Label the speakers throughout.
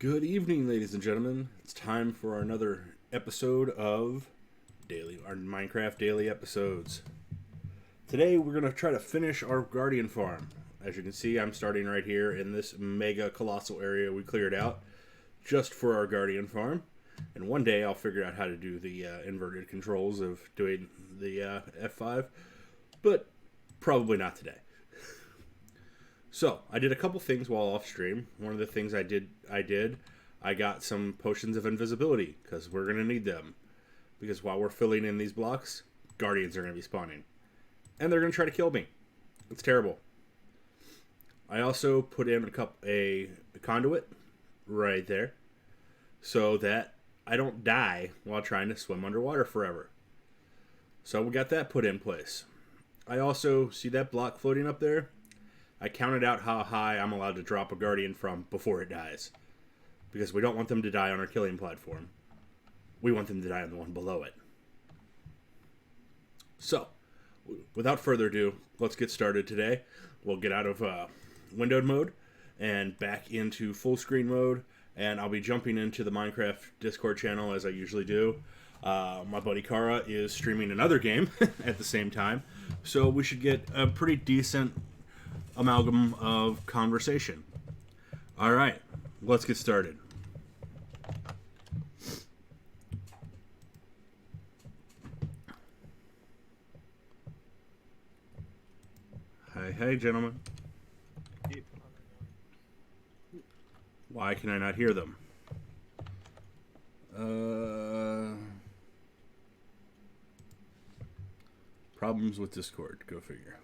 Speaker 1: Good evening, ladies and gentlemen. It's time for another episode of our Minecraft daily episodes. Today, we're going to try to finish our Guardian farm. As you can see, I'm starting right here in this mega colossal area we cleared out just for our Guardian farm. And one day, I'll figure out how to do the inverted controls of doing the F5, but probably not today. So, I did a couple things while off stream. One of the things I got some potions of invisibility, because we're going to need them. Because while we're filling in these blocks, guardians are going to be spawning. And they're going to try to kill me. It's terrible. I also put in a conduit right there, so that I don't die while trying to swim underwater forever. So we got that put in place. I also see that block floating up there. I counted out how high I'm allowed to drop a guardian from before it dies. Because we don't want them to die on our killing platform. We want them to die on the one below it. So, without further ado, let's get started today. We'll get out of windowed mode and back into full screen mode. And I'll be jumping into the Minecraft Discord channel as I usually do. My buddy Kara is streaming another game at the same time. So we should get a pretty decent amalgam of conversation. All right, let's get started. Hey, gentlemen. Why can I not hear them? Problems with Discord. Go figure.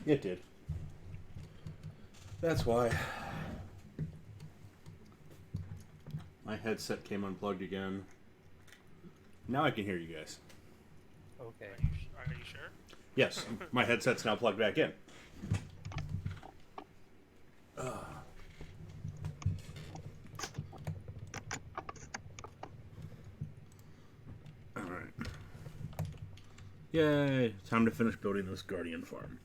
Speaker 1: It did. That's why. My headset came unplugged again. Now I can hear you guys.
Speaker 2: Okay.
Speaker 3: Are you sure?
Speaker 1: Yes, my headset's now plugged back in. Alright. Yay! Time to finish building this Guardian farm.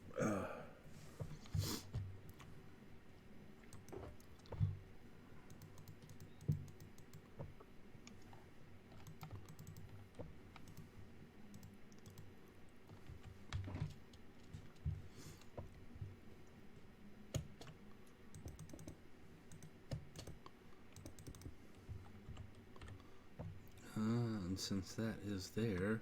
Speaker 1: And since that is there...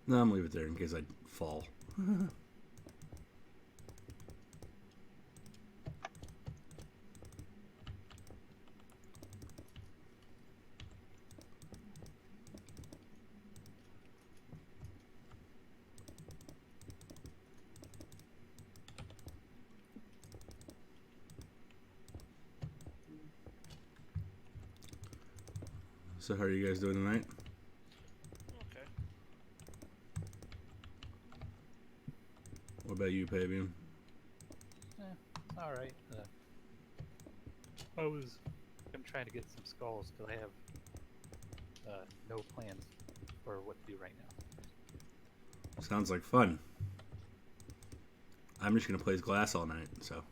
Speaker 1: No, I'm leave it there in case I fall. So how are you guys doing tonight?
Speaker 3: Okay.
Speaker 1: What about you, Pavian?
Speaker 2: All right. I'm trying to get some skulls because I have no plans for what to do right now.
Speaker 1: Sounds like fun. I'm just gonna play as glass all night, so.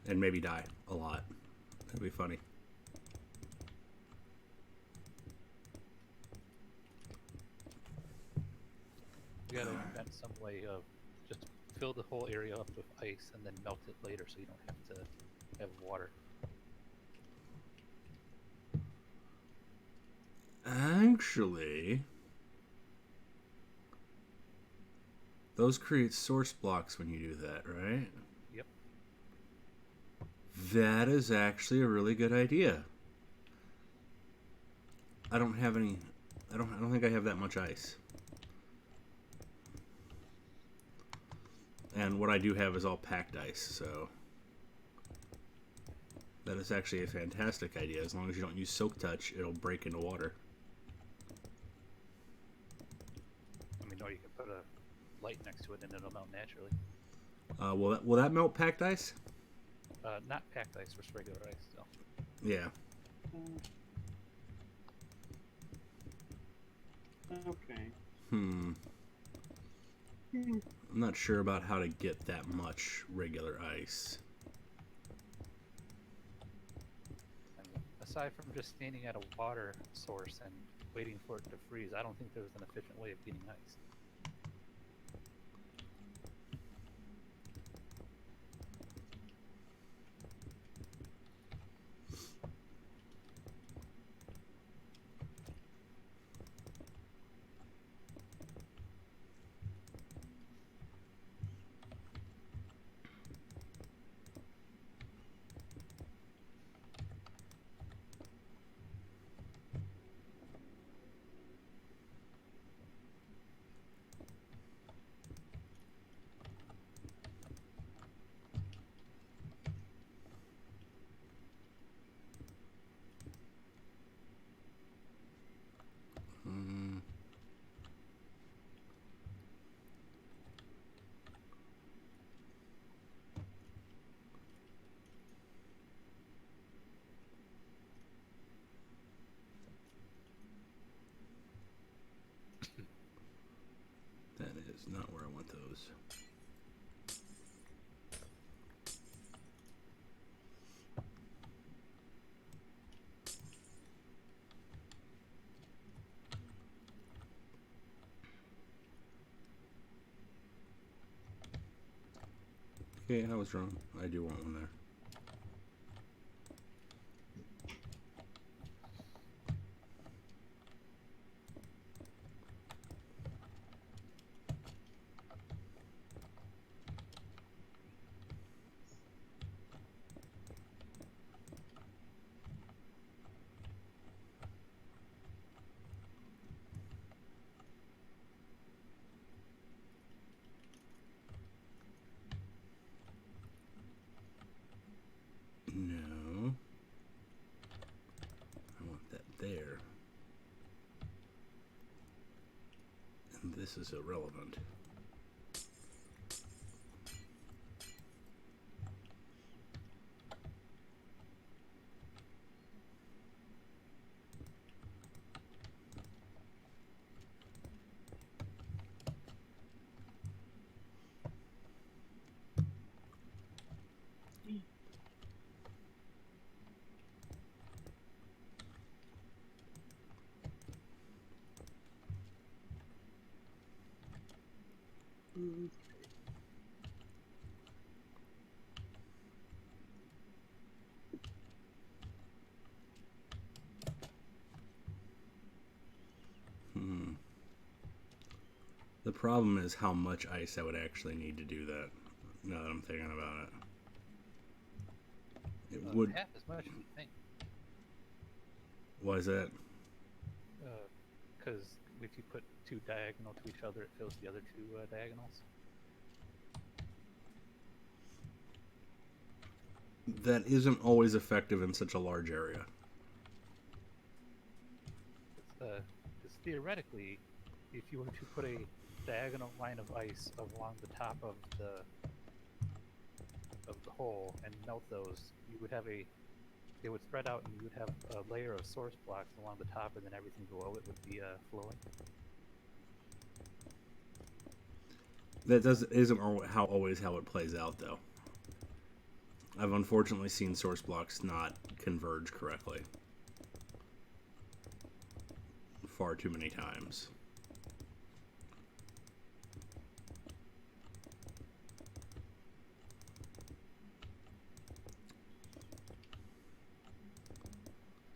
Speaker 1: And maybe die a lot. That'd be funny.
Speaker 2: We gotta invent some way of just fill the whole area up with ice and then melt it later, so you don't have to have water.
Speaker 1: Actually, those create source blocks when you do that, right?
Speaker 2: Yep.
Speaker 1: That is actually a really good idea. I don't have any. I don't think I have that much ice. And what I do have is all packed ice, so that is actually a fantastic idea. As long as you don't use Silk Touch, it'll break into water.
Speaker 2: I mean, or you can put a light next to it and it'll melt naturally.
Speaker 1: Will that melt packed ice?
Speaker 2: Not packed ice, just regular ice still.
Speaker 1: Yeah.
Speaker 4: Okay.
Speaker 1: I'm not sure about how to get that much regular ice.
Speaker 2: And aside from just standing at a water source and waiting for it to freeze, I don't think there's an efficient way of getting ice.
Speaker 1: Hmm. That is not where I want those. Okay, I was wrong. I do want one there. No. I want that there. And this is irrelevant. The problem is how much ice I would actually need to do that, now that I'm thinking about it. It would...
Speaker 2: Half as much as you think.
Speaker 1: Why is that?
Speaker 2: Because if you put two diagonal to each other, it fills the other two diagonals.
Speaker 1: That isn't always effective in such a large area.
Speaker 2: Because theoretically, if you were to put a diagonal line of ice along the top of the hole and melt those, you would have they would spread out, and you would have a layer of source blocks along the top, and then everything below it would be flowing.
Speaker 1: That isn't always how it plays out, though. I've unfortunately seen source blocks not converge correctly far too many times.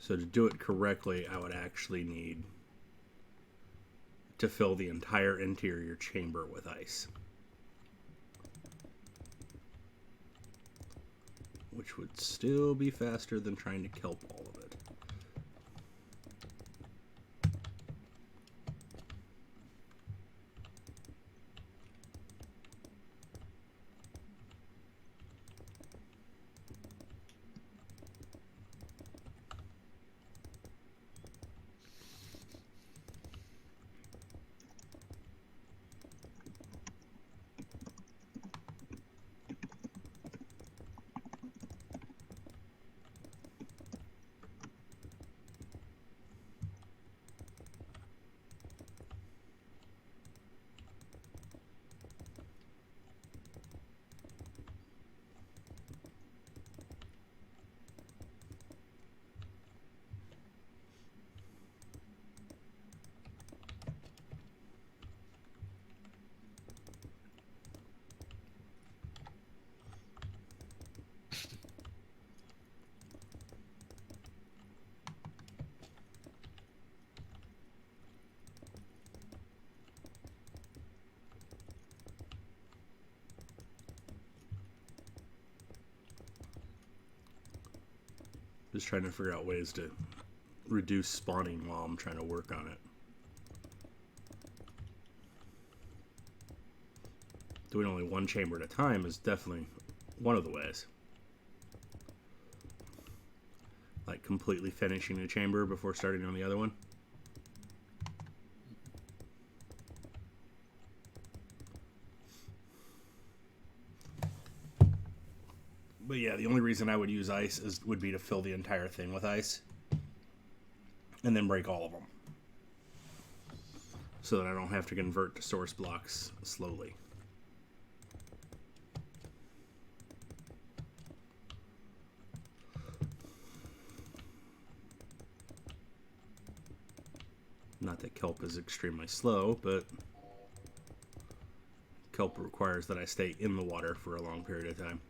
Speaker 1: So to do it correctly, I would actually need to fill the entire interior chamber with ice, which would still be faster than trying to kelp all of it. Just trying to figure out ways to reduce spawning while I'm trying to work on it. Doing only one chamber at a time is definitely one of the ways. Like completely finishing a chamber before starting on the other one. But yeah, the only reason I would use ice would be to fill the entire thing with ice. And then break all of them. So that I don't have to convert to source blocks slowly. Not that kelp is extremely slow, but kelp requires that I stay in the water for a long period of time.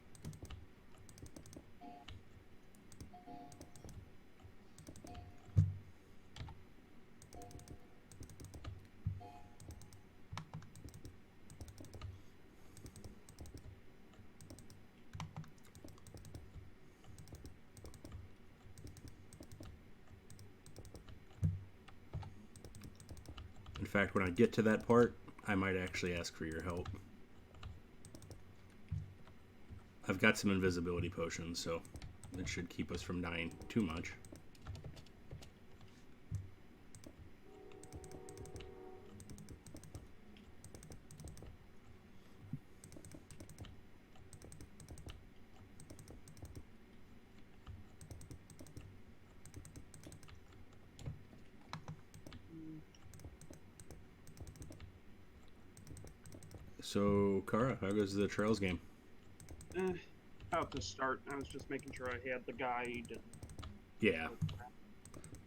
Speaker 1: In fact, when I get to that part, I might actually ask for your help. I've got some invisibility potions, so it should keep us from dying too much. So, Kara, how goes the Trails game?
Speaker 4: About to start. I was just making sure I had the guide. And...
Speaker 1: Yeah.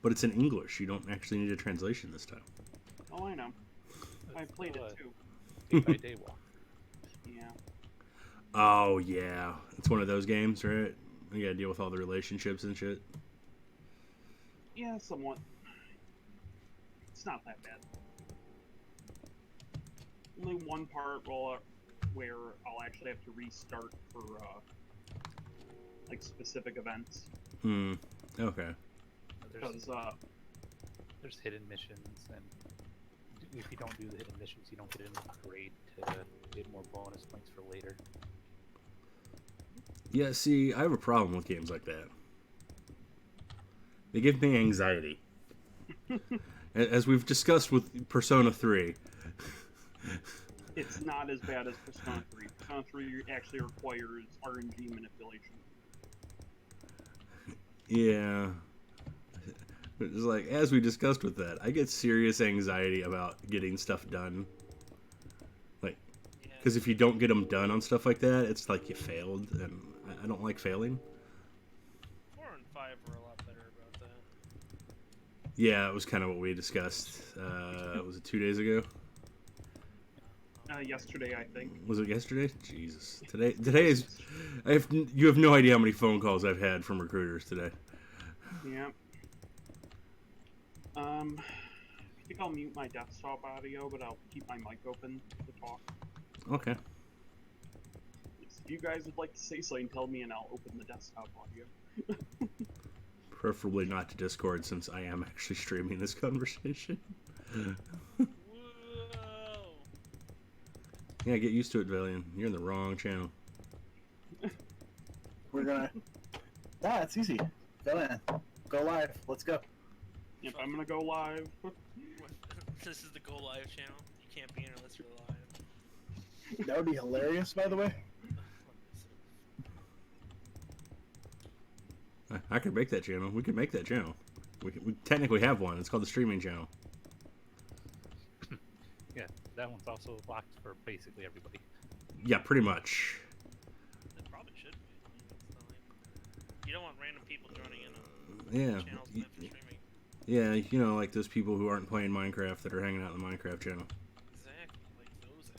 Speaker 1: But it's in English. You don't actually need a translation this time.
Speaker 4: Oh, I know. I played it too.
Speaker 2: Day-by-day walk.
Speaker 4: Yeah.
Speaker 1: Oh, yeah. It's one of those games, right? You gotta deal with all the relationships and shit.
Speaker 4: Yeah, somewhat. It's not that bad. Only one part where I'll actually have to restart for like specific events.
Speaker 1: Hmm. Okay.
Speaker 4: Because
Speaker 2: There's hidden missions, and if you don't do the hidden missions, you don't get enough grade to get more bonus points for later.
Speaker 1: Yeah, see, I have a problem with games like that. They give me anxiety. As we've discussed with Persona 3.
Speaker 4: it's not as bad as Persona 3. Persona 3 actually requires RNG manipulation.
Speaker 1: Yeah. It's like, as we discussed with that, I get serious anxiety about getting stuff done. Like, because if you don't get them done on stuff like that, it's like you failed, and I don't like failing.
Speaker 3: 4 and 5 were a lot better about that.
Speaker 1: Yeah, it was kind of what we discussed. Was it 2 days ago?
Speaker 4: Yesterday, I think.
Speaker 1: Was it yesterday? Jesus. Today is... you have no idea how many phone calls I've had from recruiters today.
Speaker 4: Yeah. I think I'll mute my desktop audio, but I'll keep my mic open to talk.
Speaker 1: Okay.
Speaker 4: If you guys would like to say something, tell me and I'll open the desktop audio.
Speaker 1: Preferably not to Discord, since I am actually streaming this conversation.
Speaker 3: Whoa!
Speaker 1: Yeah, get used to it, Valiant. You're in the wrong channel.
Speaker 5: We're gonna... Yeah, it's easy. Go in. Go live. Let's go.
Speaker 4: Yep, I'm gonna go live.
Speaker 3: This is the Go Live channel. You can't be in unless you're live.
Speaker 5: That would be hilarious, by the way.
Speaker 1: I could make that channel. We could make that channel. We technically have one. It's called the streaming channel.
Speaker 2: Yeah, that one's also locked for basically everybody.
Speaker 1: Yeah, pretty much.
Speaker 3: It probably should be. It's not like... You don't want random people joining in on
Speaker 1: Yeah.
Speaker 3: channels meant for streaming.
Speaker 1: Yeah, you know, like those people who aren't playing Minecraft that are hanging out in the Minecraft channel.
Speaker 3: Exactly, like those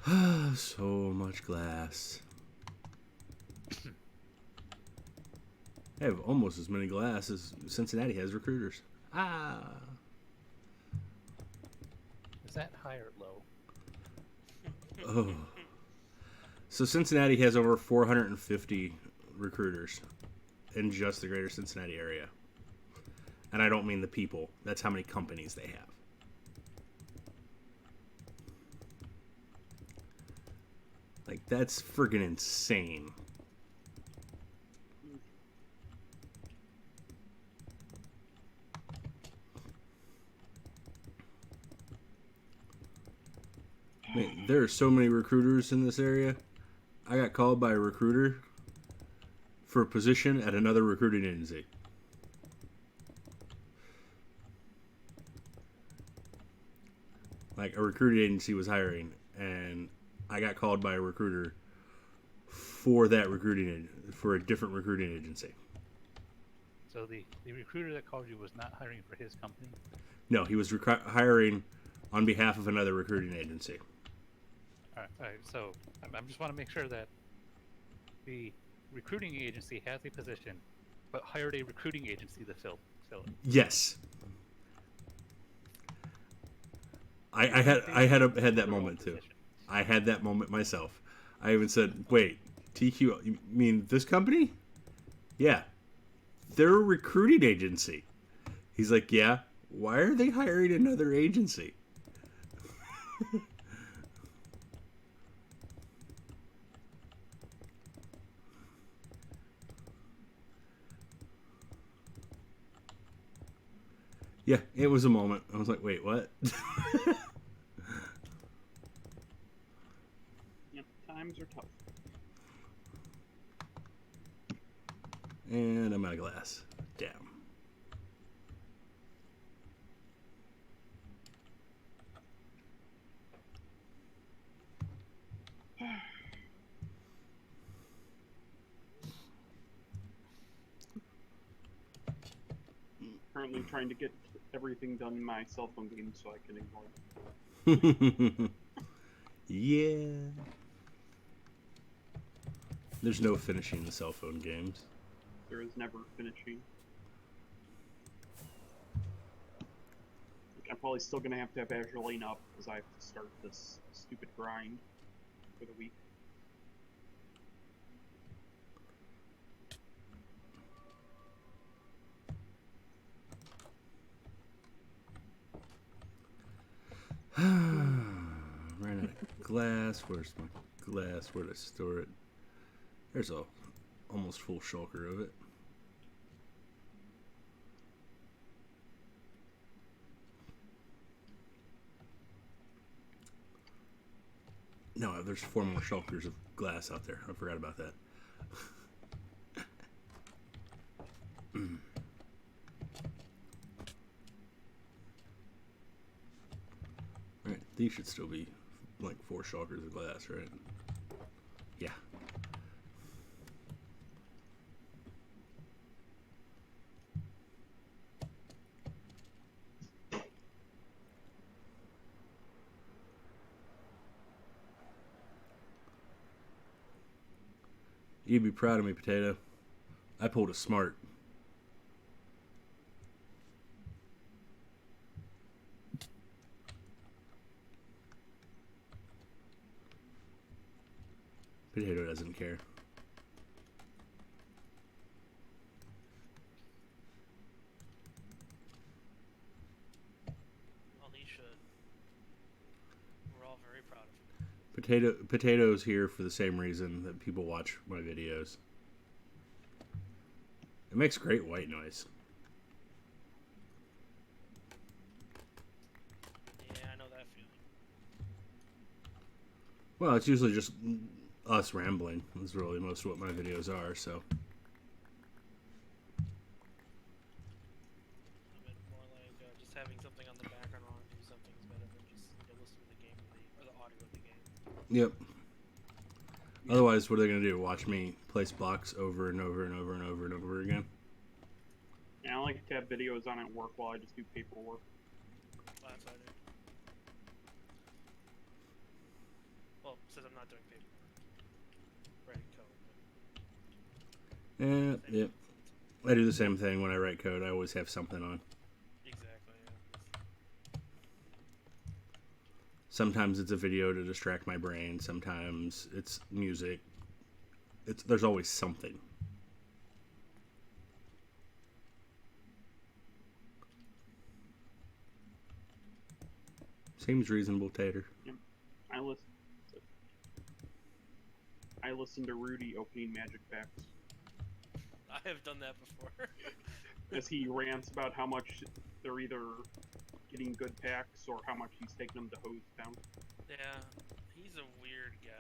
Speaker 3: assholes.
Speaker 1: So much glass. I have almost as many glass as Cincinnati has recruiters. Ah.
Speaker 2: is that high or low?
Speaker 1: Oh. So Cincinnati has over 450 recruiters in just the greater Cincinnati area. And I don't mean the people. That's how many companies they have. Like, that's friggin' insane. Man, there are so many recruiters in this area. I got called by a recruiter for a position at another recruiting agency. Like, a recruiting agency was hiring, and I got called by a recruiter for that for a different recruiting agency.
Speaker 2: So the recruiter that called you was not hiring for his company?
Speaker 1: No, he was hiring on behalf of another recruiting agency.
Speaker 2: All right. So I just want to make sure that the recruiting agency has a position, but hired a recruiting agency to fill it.
Speaker 1: Yes. I had that moment too. I had that moment myself. I even said, "Wait, TQ? You mean this company?" Yeah, they're a recruiting agency. He's like, "Yeah. Why are they hiring another agency?" Yeah, it was a moment. I was like, "Wait, what?"
Speaker 4: Yep, times are tough.
Speaker 1: And I'm out of glass. Damn.
Speaker 4: Currently trying to get everything done in my cell phone game so I can ignore it.
Speaker 1: Yeah. There's no finishing the cell phone games.
Speaker 4: There is never finishing. I'm probably still gonna have to have Azure Lane up because I have to start this stupid grind for the week.
Speaker 1: Ran out of glass. Where's my glass? Where'd I store it? There's a almost full shulker of it. No, there's 4 more shulkers of glass out there. I forgot about that. Right, these should still be like 4 shulkers of glass, right? Yeah. You'd be proud of me, Potato. I pulled a smart. Potato doesn't care.
Speaker 3: Well, he should. We're all very proud of him.
Speaker 1: Potato's here for the same reason that people watch my videos. It makes great white noise.
Speaker 3: Yeah, I know that feeling.
Speaker 1: Well, it's usually just us rambling. That's really most of what my videos are, so.
Speaker 3: I mean, more like just having something on the background while I do something is better than just listen to the game or the audio of the game.
Speaker 1: Yep. Otherwise, what are they going to do? Watch me place blocks over and over and over and over and over again?
Speaker 4: Yeah, I like to have videos on at work while I just do paperwork.
Speaker 3: Well, that's what I do. Well, since I'm not doing paperwork, writing code. But
Speaker 1: Yep. I do the same thing when I write code. I always have something on.
Speaker 3: exactly. Yeah.
Speaker 1: Sometimes it's a video to distract my brain. Sometimes it's music. There's always something. Seems reasonable, Tater.
Speaker 4: I listen. I listen to Rudy opening magic packs
Speaker 3: I have done that before.
Speaker 4: as he rants about how much they're either getting good packs or how much he's taking them to hose down.
Speaker 3: Yeah, he's a weird guy.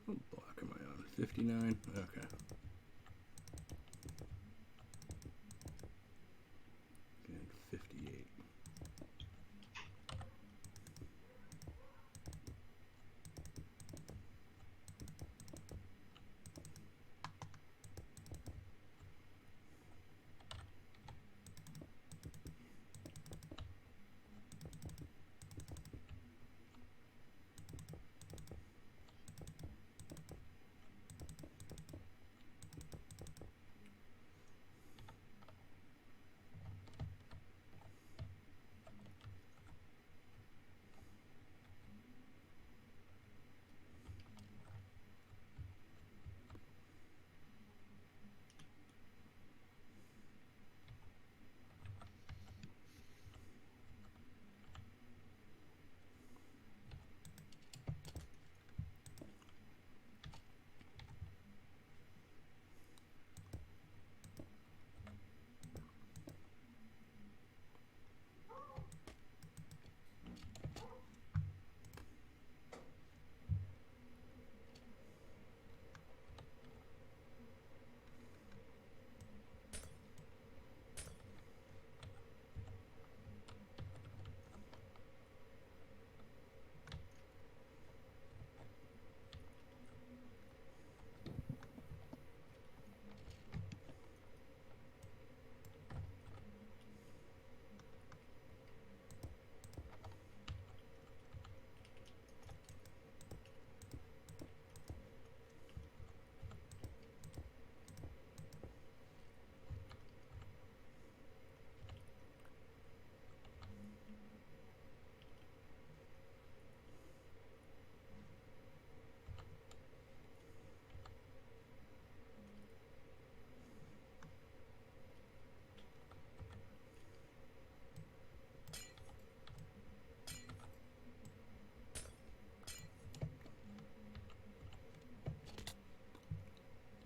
Speaker 1: What block am I on? 59? Okay. And 58.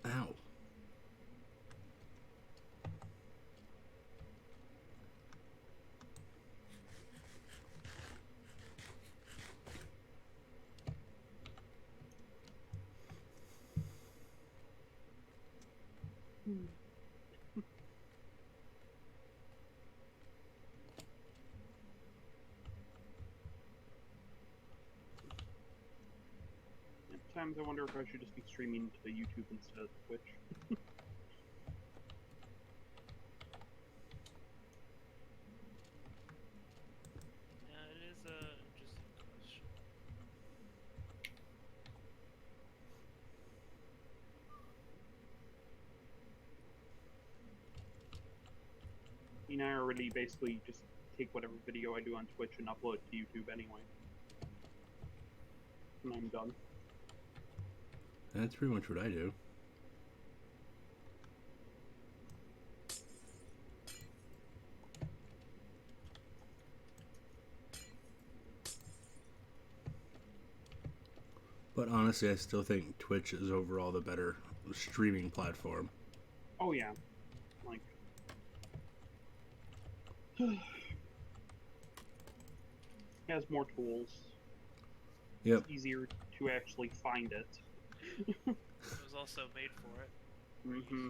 Speaker 1: Ow.
Speaker 4: At times I wonder if I should just be streaming to YouTube instead of Twitch.
Speaker 3: Yeah, it is a interesting question.
Speaker 4: I already basically just take whatever video I do on Twitch and upload it to YouTube anyway. And I'm done.
Speaker 1: That's pretty much what I do. But honestly, I still think Twitch is overall the better streaming platform.
Speaker 4: Oh yeah. Like has more tools.
Speaker 1: Yep.
Speaker 4: It's easier to actually find it.
Speaker 3: It was also made for it.
Speaker 4: Mm-hmm.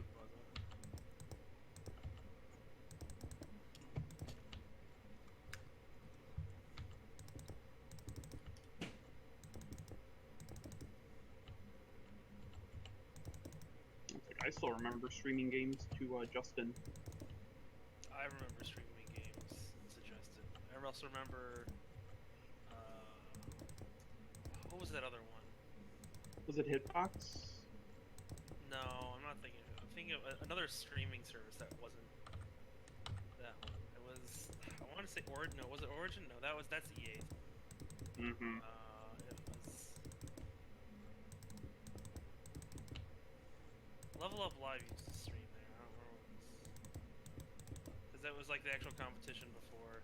Speaker 4: I still remember streaming games to Justin.
Speaker 3: I remember streaming games suggested. I also remember. What was that other one?
Speaker 4: Was it Hitbox?
Speaker 3: No, thinking of another streaming service that wasn't that one. It was, I want to say Origin. No, was it Origin? No, that's EA.
Speaker 4: Mm-hmm.
Speaker 3: It was Level Up Live used to stream there. I don't remember what it was. Because that was like the actual competition before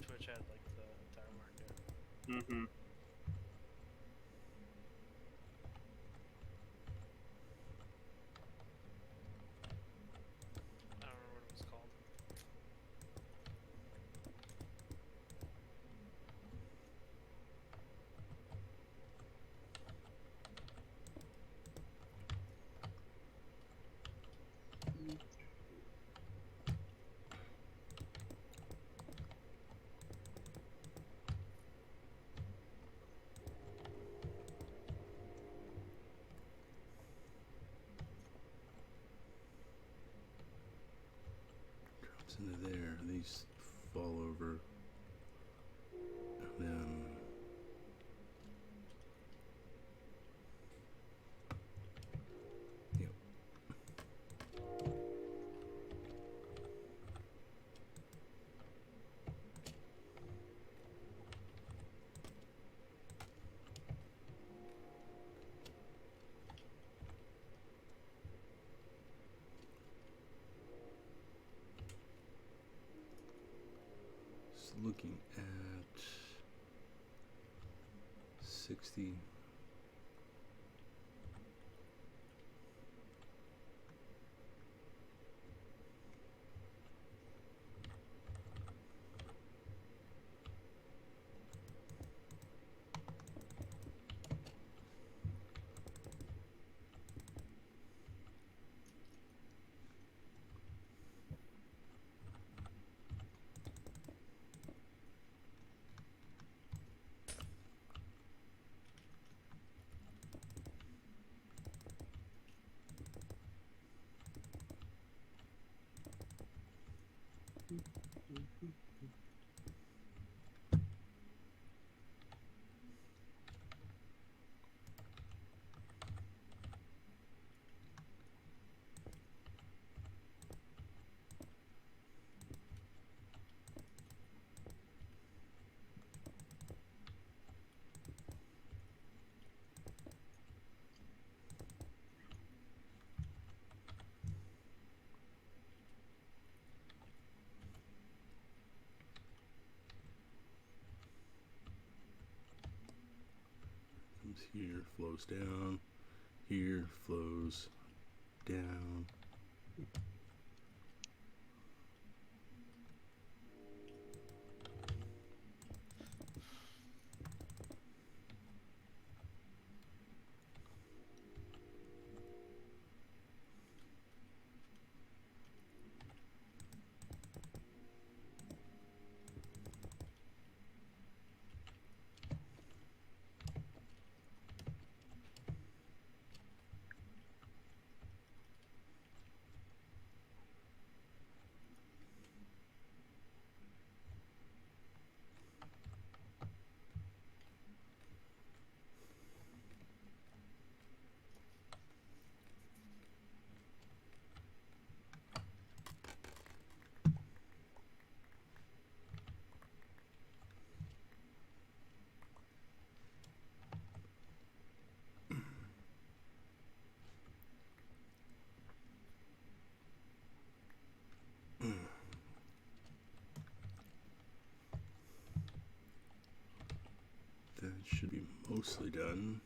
Speaker 3: Twitch had like the entire market.
Speaker 4: Mm-hmm.
Speaker 3: I don't remember what it was called.
Speaker 1: Drops into there. These fall over. And then. Yep. Just looking at 60. Comes here, flows down. Here, flows down. That should be mostly done.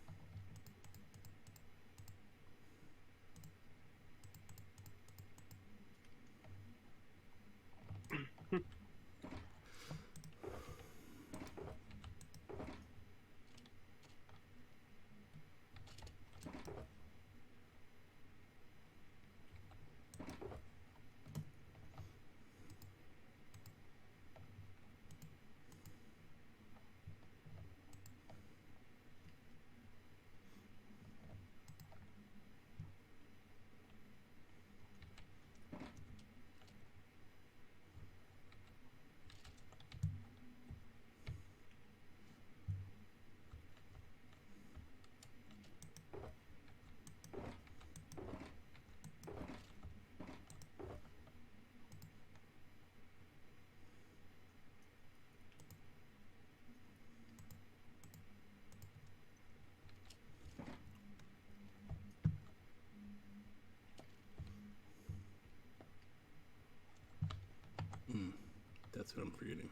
Speaker 1: that I'm forgetting?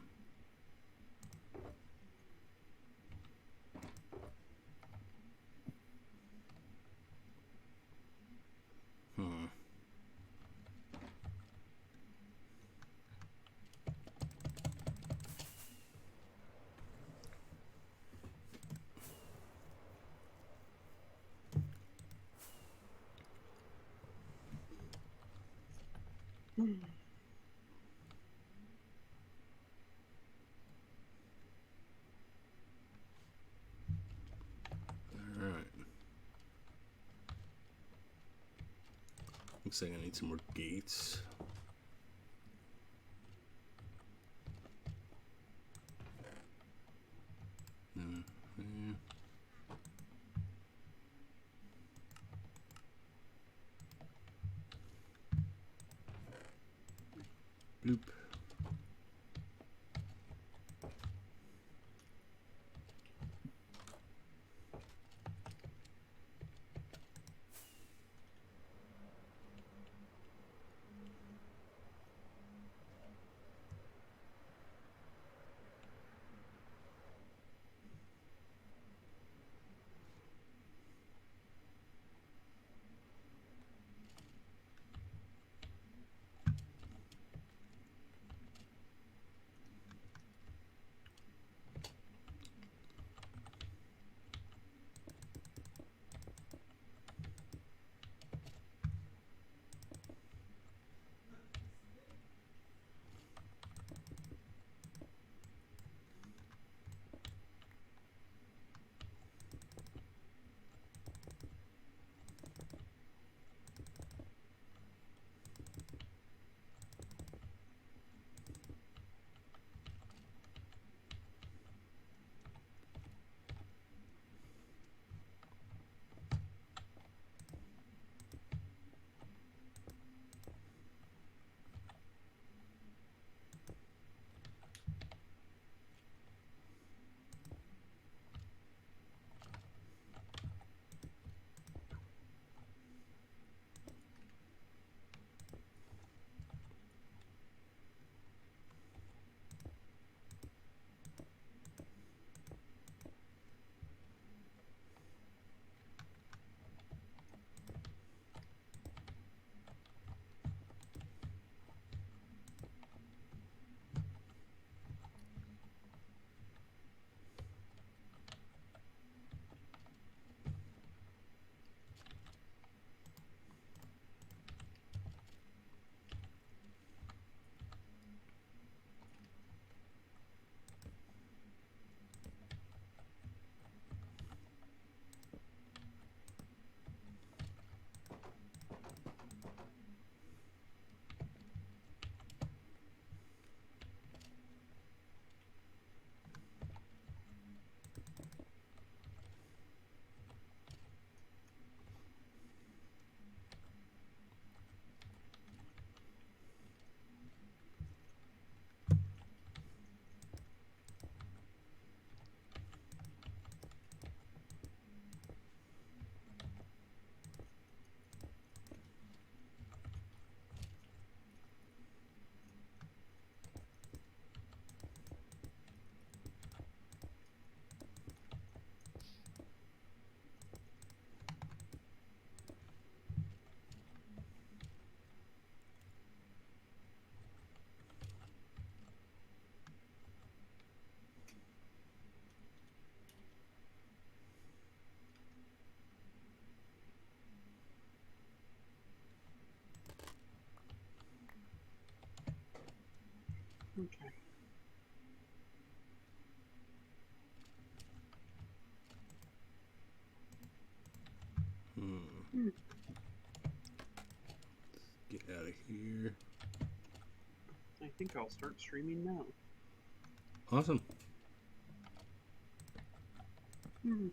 Speaker 1: Hmm. Alright. Looks like I need some more gates. Mm. Bloop.
Speaker 4: Okay.
Speaker 1: Hmm. Get out of here.
Speaker 4: I think I'll start streaming now.
Speaker 1: Awesome.
Speaker 4: Hmm.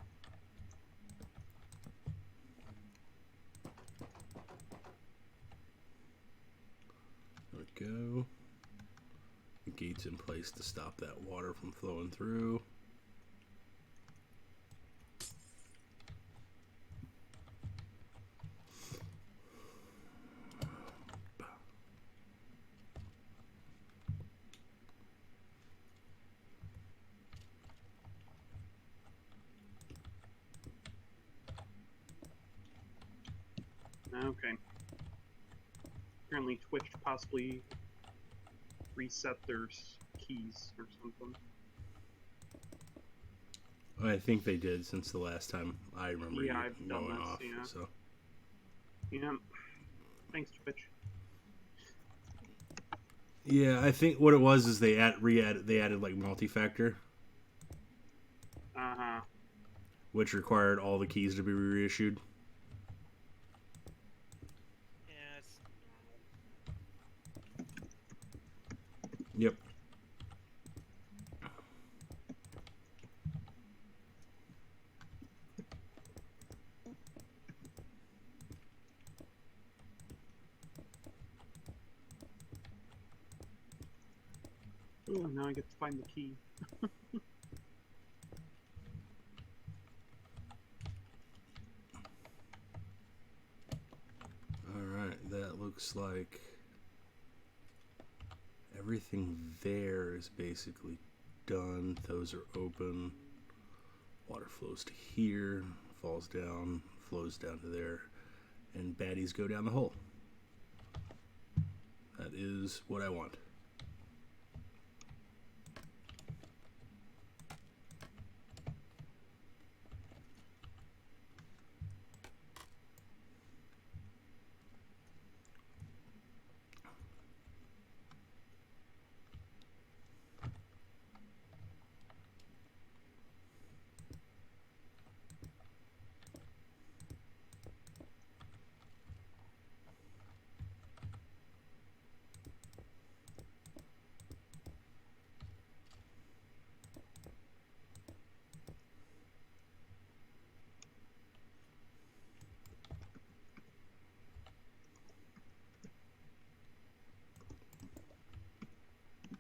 Speaker 1: There we go. The gate's in place to stop that water from flowing through.
Speaker 4: Okay. Apparently Twitch possibly reset their keys or something.
Speaker 1: I think they did since the last time I remember
Speaker 4: Yeah,
Speaker 1: you
Speaker 4: I've done
Speaker 1: going
Speaker 4: this,
Speaker 1: off.
Speaker 4: yeah.
Speaker 1: So
Speaker 4: Yeah. Thanks, Twitch.
Speaker 1: yeah, I think what it was is they added like multi-factor,
Speaker 4: Uh-huh.
Speaker 1: which required all the keys to be reissued.
Speaker 3: Yeah, it's normal.
Speaker 1: Yep.
Speaker 4: Oh, now I get to find the key.
Speaker 1: All right, that looks like everything there is basically done. Those are open. Water flows to here, falls down, flows down to there, and baddies go down the hole. That is what I want.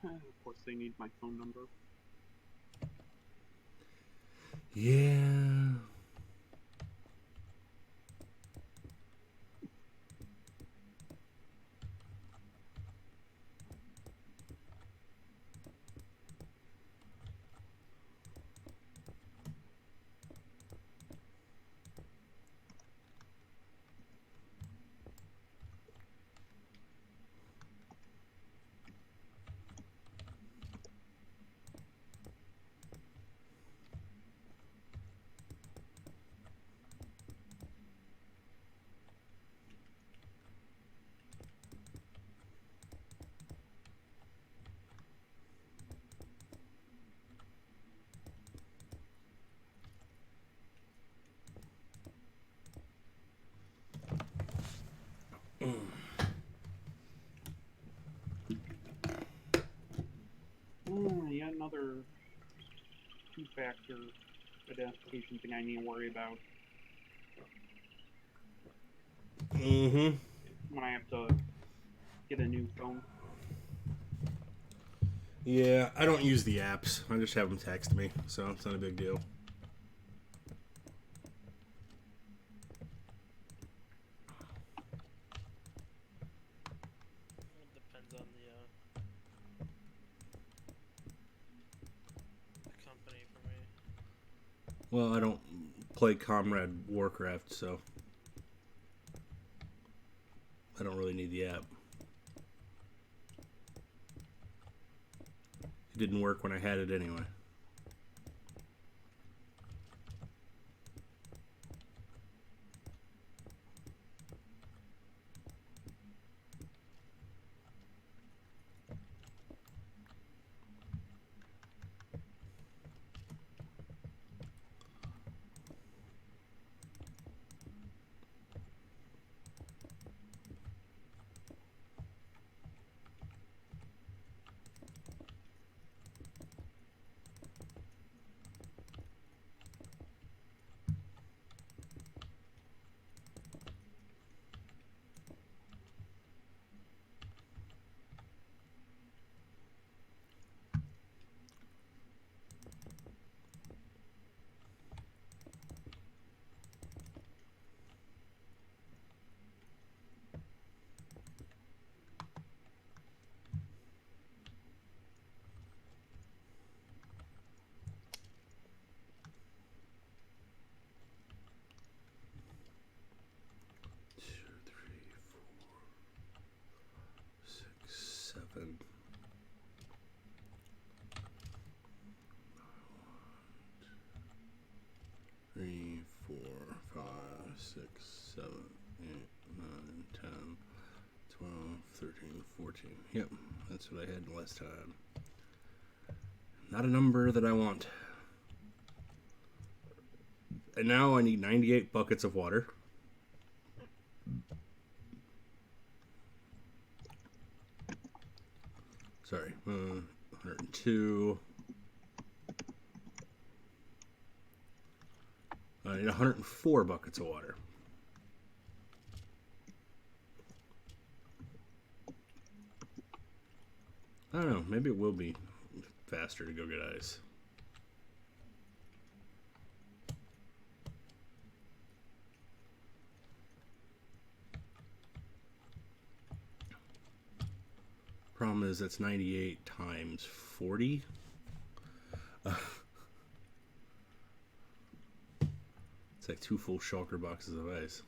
Speaker 4: Of course, they need my phone number.
Speaker 1: Yeah.
Speaker 4: Yet another two-factor identification thing I need to worry about
Speaker 1: Mm-hmm.
Speaker 4: when I have to get a new phone.
Speaker 1: Yeah, I don't use the apps. I just have them text me, so it's not a big deal.
Speaker 3: It depends on the company for me.
Speaker 1: Well, I don't play Comrade Warcraft, so I don't really need the app. It didn't work when I had it anyway. 14. Yep, that's what I had last time. Not a number that I want. And now I need 98 buckets of water. Sorry, 102. I need 104 buckets of water. I don't know, maybe it will be faster to go get ice. Problem is, that's 98 times 40. It's like 2 full shulker boxes of ice.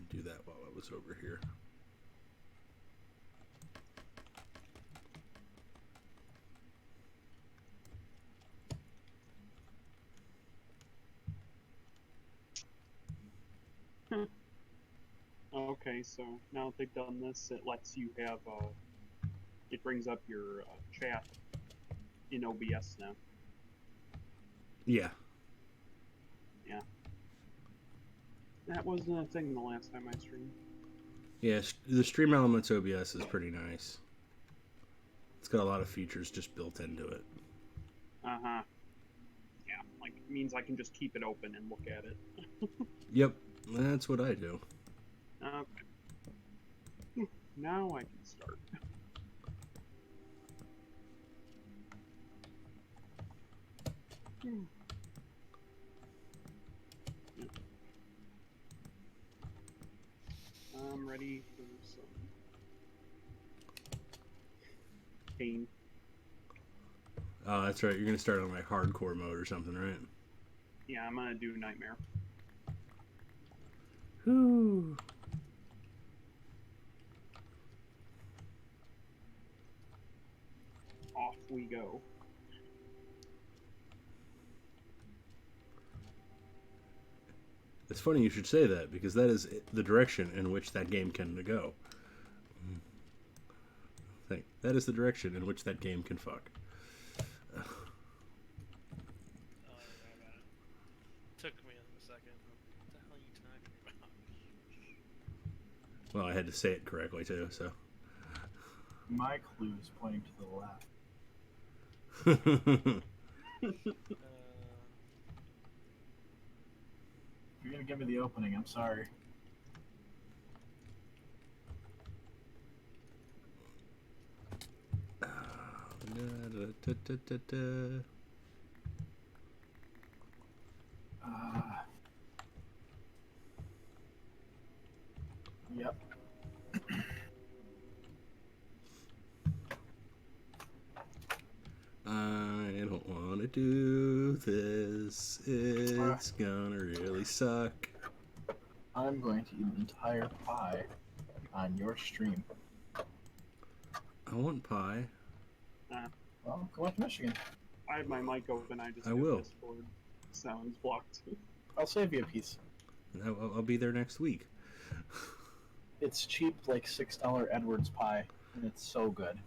Speaker 1: Do that while I was over here.
Speaker 4: Okay, so now that they've done this, it lets you have, it brings up your chat in OBS now.
Speaker 1: Yeah.
Speaker 4: Yeah. That wasn't a thing the last time I streamed.
Speaker 1: Yeah, the Stream Elements OBS is pretty nice. It's got a lot of features just built into it.
Speaker 4: Uh-huh. Yeah, like, it means I can just keep it open and look at it.
Speaker 1: Yep, that's what I do.
Speaker 4: Okay. Now I can start. I'm ready for some pain.
Speaker 1: Oh, that's right. You're going to start on like hardcore mode or something, right?
Speaker 4: Yeah, I'm gonna do Nightmare.
Speaker 1: Whew.
Speaker 4: Off we go.
Speaker 1: It's funny you should say that, because that is the direction in which that game can go. That is the direction in which that game can fuck.
Speaker 3: Oh, yeah, I got it. Took me a second. What the hell are you talking about?
Speaker 1: Well, I had to say it correctly, too, so.
Speaker 5: My clue is pointing to the left. If you're gonna give me the opening, I'm sorry. Yep.
Speaker 1: I don't want to do this. It's gonna really suck.
Speaker 5: I'm going to eat an entire pie on your stream.
Speaker 1: I want pie.
Speaker 5: Well, go up to Michigan.
Speaker 4: I have my mic open, I just
Speaker 1: I
Speaker 4: got
Speaker 1: will.
Speaker 4: Discord sounds blocked.
Speaker 5: I'll save you a piece.
Speaker 1: I'll be there next week.
Speaker 5: It's cheap, like $6 Edwards pie, and it's so good.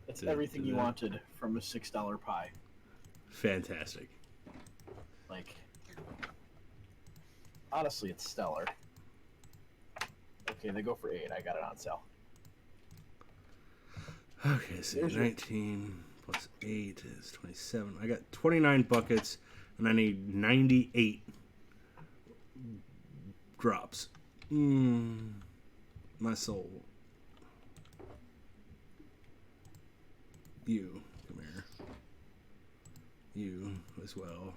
Speaker 5: It's everything you wanted from a $6 pie.
Speaker 1: Fantastic.
Speaker 5: Like, honestly, it's stellar. Okay, they go for 8. I got it on sale.
Speaker 1: Okay, so
Speaker 5: There's your-
Speaker 1: 19 plus 8 is 27. I got 29 buckets, and I need 98 drops. My soul. You, come here. You as well.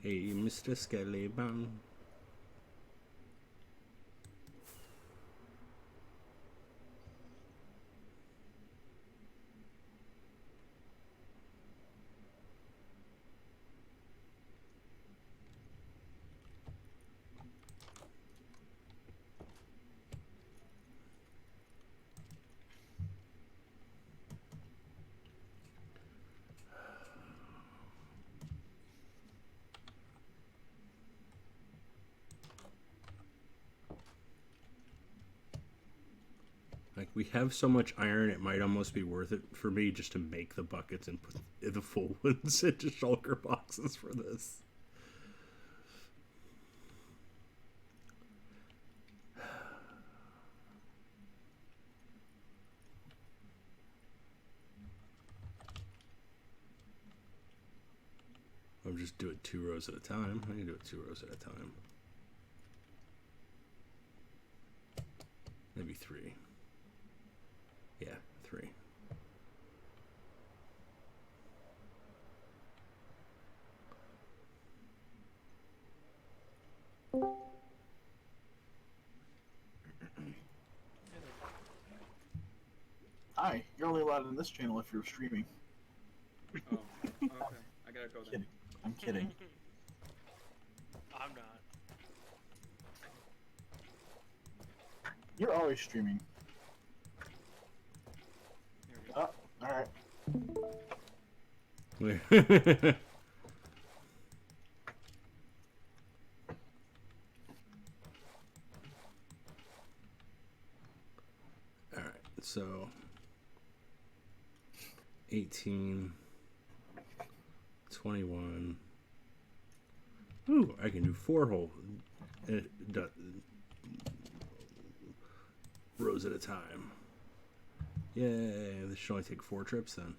Speaker 1: Hey, Mr. Skellybang. Like, we have so much iron, it might almost be worth it for me just to make the buckets and put the full ones into shulker boxes for this. I'm just doing 2 rows at a time. I can do it 2 rows at a time. Maybe 3. Yeah, 3.
Speaker 5: Hi, you're only allowed on this channel if you're streaming.
Speaker 6: Oh, okay. I gotta go then.
Speaker 5: Kidding. I'm kidding.
Speaker 3: I'm not.
Speaker 5: You're always streaming.
Speaker 6: Here we go.
Speaker 5: Oh, alright.
Speaker 1: Alright, so 18, 21. Ooh, I can do 4 whole rows at a time. Yay, this should only take 4 trips then.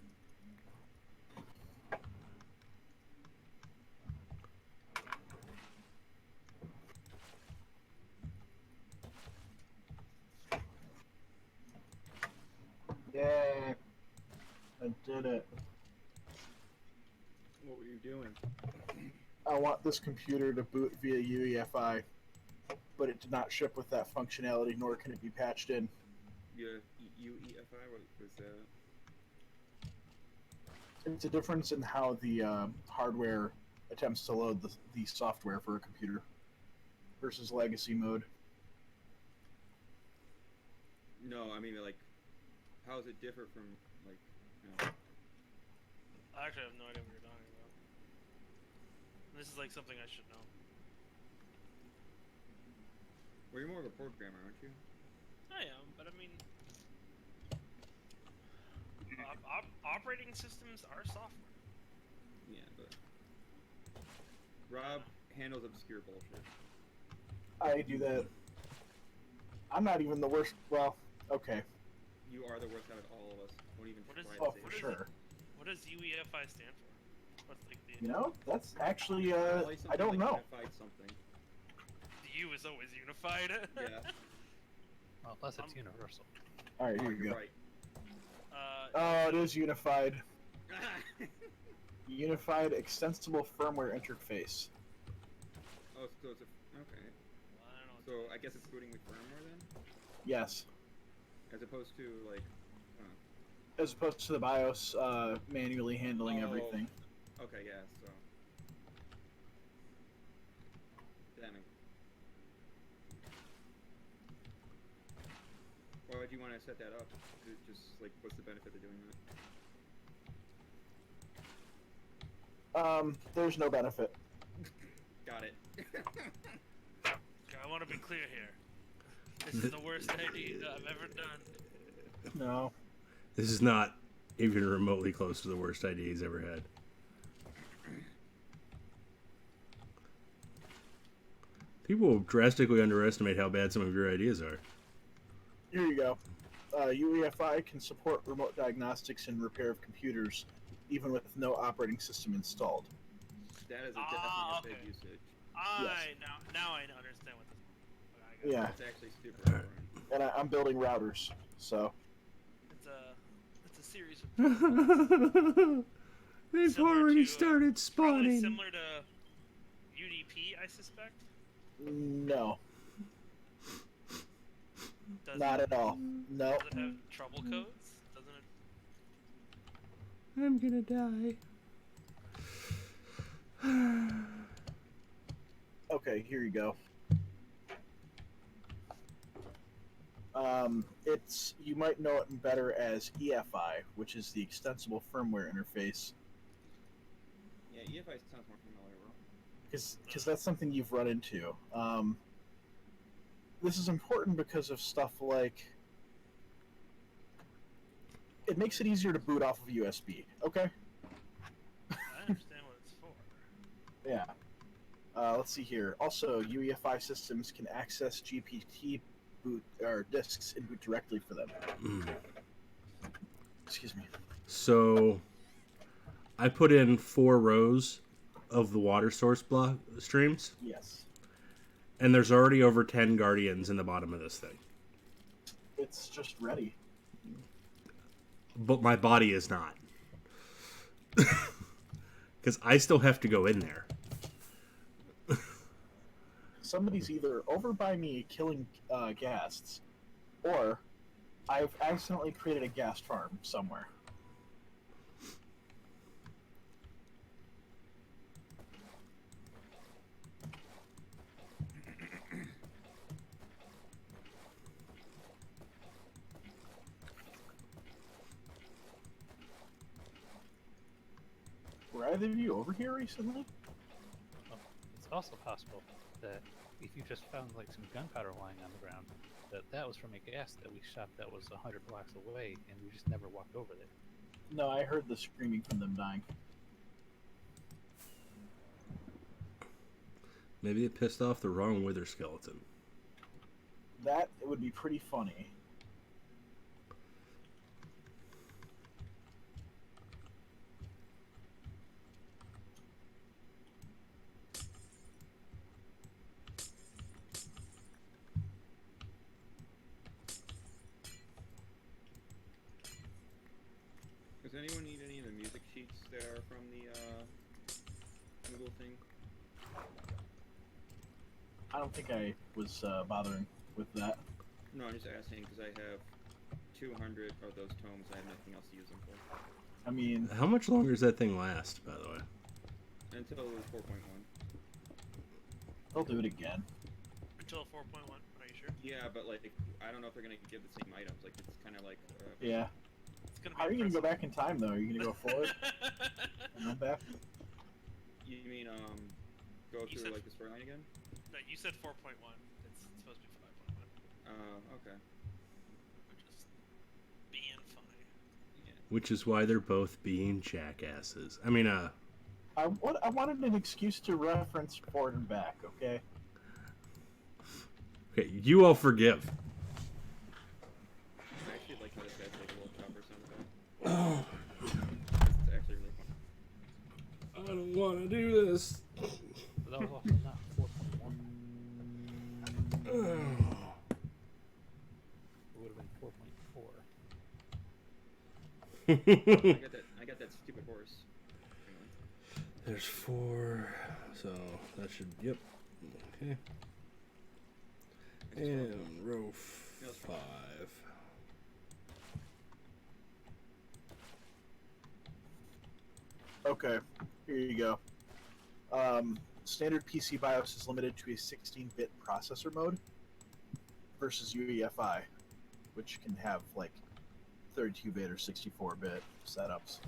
Speaker 5: Yay. I did it.
Speaker 6: What were you doing?
Speaker 5: I want this computer to boot via UEFI, but it did not ship with that functionality, nor can it be patched in.
Speaker 6: UEFI? What was that?
Speaker 5: It's a difference in how the hardware attempts to load the software for a computer versus legacy mode.
Speaker 6: No, I mean, like, how does it differ from, like, you know...
Speaker 3: I actually have no idea what you're talking about. This is like something I should know.
Speaker 6: Well, you're more of a programmer, aren't you?
Speaker 3: I am, but I mean, operating systems are software.
Speaker 6: Yeah, but... Rob handles obscure bullshit.
Speaker 5: I do that. I'm not even the worst. Well, okay.
Speaker 6: You are the worst out of all of us. Don't even
Speaker 3: What is-
Speaker 6: try
Speaker 5: Oh,
Speaker 6: to say
Speaker 5: for
Speaker 6: it.
Speaker 5: sure.
Speaker 3: What does UEFI stand for? What's like the
Speaker 5: You know, that's actually,
Speaker 6: Probably
Speaker 5: I
Speaker 6: something
Speaker 5: don't
Speaker 6: like
Speaker 5: know.
Speaker 6: Unified something.
Speaker 3: The U is always unified.
Speaker 6: Yeah.
Speaker 2: Well, unless it's universal.
Speaker 5: Alright, here
Speaker 6: Oh,
Speaker 5: you
Speaker 6: you're
Speaker 5: go.
Speaker 6: right.
Speaker 5: Oh, it is unified. Unified Extensible Firmware Interface.
Speaker 6: Oh, so it's a... Okay.
Speaker 3: Well, I don't know.
Speaker 6: So I guess it's booting with firmware then?
Speaker 5: Yes.
Speaker 6: As opposed to, like...
Speaker 5: As opposed to the BIOS manually handling
Speaker 6: Oh.
Speaker 5: everything.
Speaker 6: Okay, yeah, so... Damn it. Why would you want to set that up? Just, like, what's the benefit of doing that?
Speaker 5: There's no benefit.
Speaker 6: Got it.
Speaker 3: I want to be clear here. This is the worst idea that I've ever done.
Speaker 5: No.
Speaker 1: This is not even remotely close to the worst idea he's ever had. People drastically underestimate how bad some of your ideas are.
Speaker 5: Here you go. UEFI can support remote diagnostics and repair of computers, even with no operating system installed.
Speaker 6: That is a
Speaker 3: Ah,
Speaker 6: definitely a
Speaker 3: okay.
Speaker 6: big usage.
Speaker 3: Now I understand what this is. I got it.
Speaker 5: Yeah,
Speaker 6: That's actually super important.
Speaker 5: and I'm building routers, so.
Speaker 3: It's a series of
Speaker 1: They've
Speaker 3: Similar
Speaker 1: already
Speaker 3: to,
Speaker 1: started
Speaker 3: probably
Speaker 1: spawning.
Speaker 3: similar to I suspect.
Speaker 5: No,
Speaker 3: Does
Speaker 5: not
Speaker 3: it,
Speaker 5: at all. No.
Speaker 3: Does it have trouble codes? Doesn't it?
Speaker 1: I'm gonna die.
Speaker 5: Okay, here you go. It's, you might know it better as EFI, which is the Extensible Firmware Interface,
Speaker 6: Yeah, EFI sounds more familiar.
Speaker 5: because that's something you've run into. This is important because of stuff like, it makes it easier to boot off of USB. Okay.
Speaker 3: I understand what it's for.
Speaker 5: Yeah. Let's see here. Also, UEFI systems can access GPT boot or disks and boot directly for them. Excuse me.
Speaker 1: So, I put in 4 rows of the water source block streams,
Speaker 5: Yes.
Speaker 1: and there's already over 10 guardians in the bottom of this thing.
Speaker 5: It's just ready.
Speaker 1: But my body is not. Because I still have to go in there.
Speaker 5: Somebody's either over by me killing ghasts, or I've accidentally created a ghast farm somewhere. Were either of you over here recently?
Speaker 2: Well, it's also possible that if you just found like some gunpowder lying on the ground, that was from a gas that we shot that was 100 blocks away, and we just never walked over there.
Speaker 5: No, I heard the screaming from them dying.
Speaker 1: Maybe it pissed off the wrong wither skeleton.
Speaker 5: That would be pretty funny.
Speaker 6: Does anyone need any of the music sheets that are from the Google thing?
Speaker 5: I don't think I was bothering with that.
Speaker 6: No, I'm just asking because I have 200 of those tomes. I have nothing else to use them for.
Speaker 5: I mean,
Speaker 1: How much longer does that thing last, by the way?
Speaker 6: Until 4.1.
Speaker 5: they'll do it again.
Speaker 3: Until 4.1. Are you sure?
Speaker 6: Yeah, but like, I don't know if they're gonna give the same items. Like, it's kind of like.
Speaker 5: Yeah.
Speaker 3: It's gonna be.
Speaker 5: How are you gonna go
Speaker 3: impressive.
Speaker 5: back in time though? Are you gonna go forward and then back?
Speaker 6: You mean go
Speaker 3: You
Speaker 6: through
Speaker 3: said-
Speaker 6: like the storyline again?
Speaker 3: No, you said 4.1. It's supposed to be 5.1.
Speaker 6: Okay.
Speaker 3: We're just being funny.
Speaker 6: Yeah.
Speaker 1: Which is why they're both being jackasses. I mean,
Speaker 5: I wanted an excuse to reference forward and back. Okay.
Speaker 1: okay, you all forgive.
Speaker 6: I actually like how this guy's like a little chopper sounds about. It's actually really fun.
Speaker 1: I don't want to do this.
Speaker 2: But that was also not 4.1. It would have been 4.4.
Speaker 6: I got that stupid horse.
Speaker 1: There's 4, so that should, yep. Okay. And row 5.
Speaker 5: Okay. Here you go. Standard PC BIOS is limited to a 16-bit processor mode versus UEFI, which can have like 32-bit or 64-bit setups.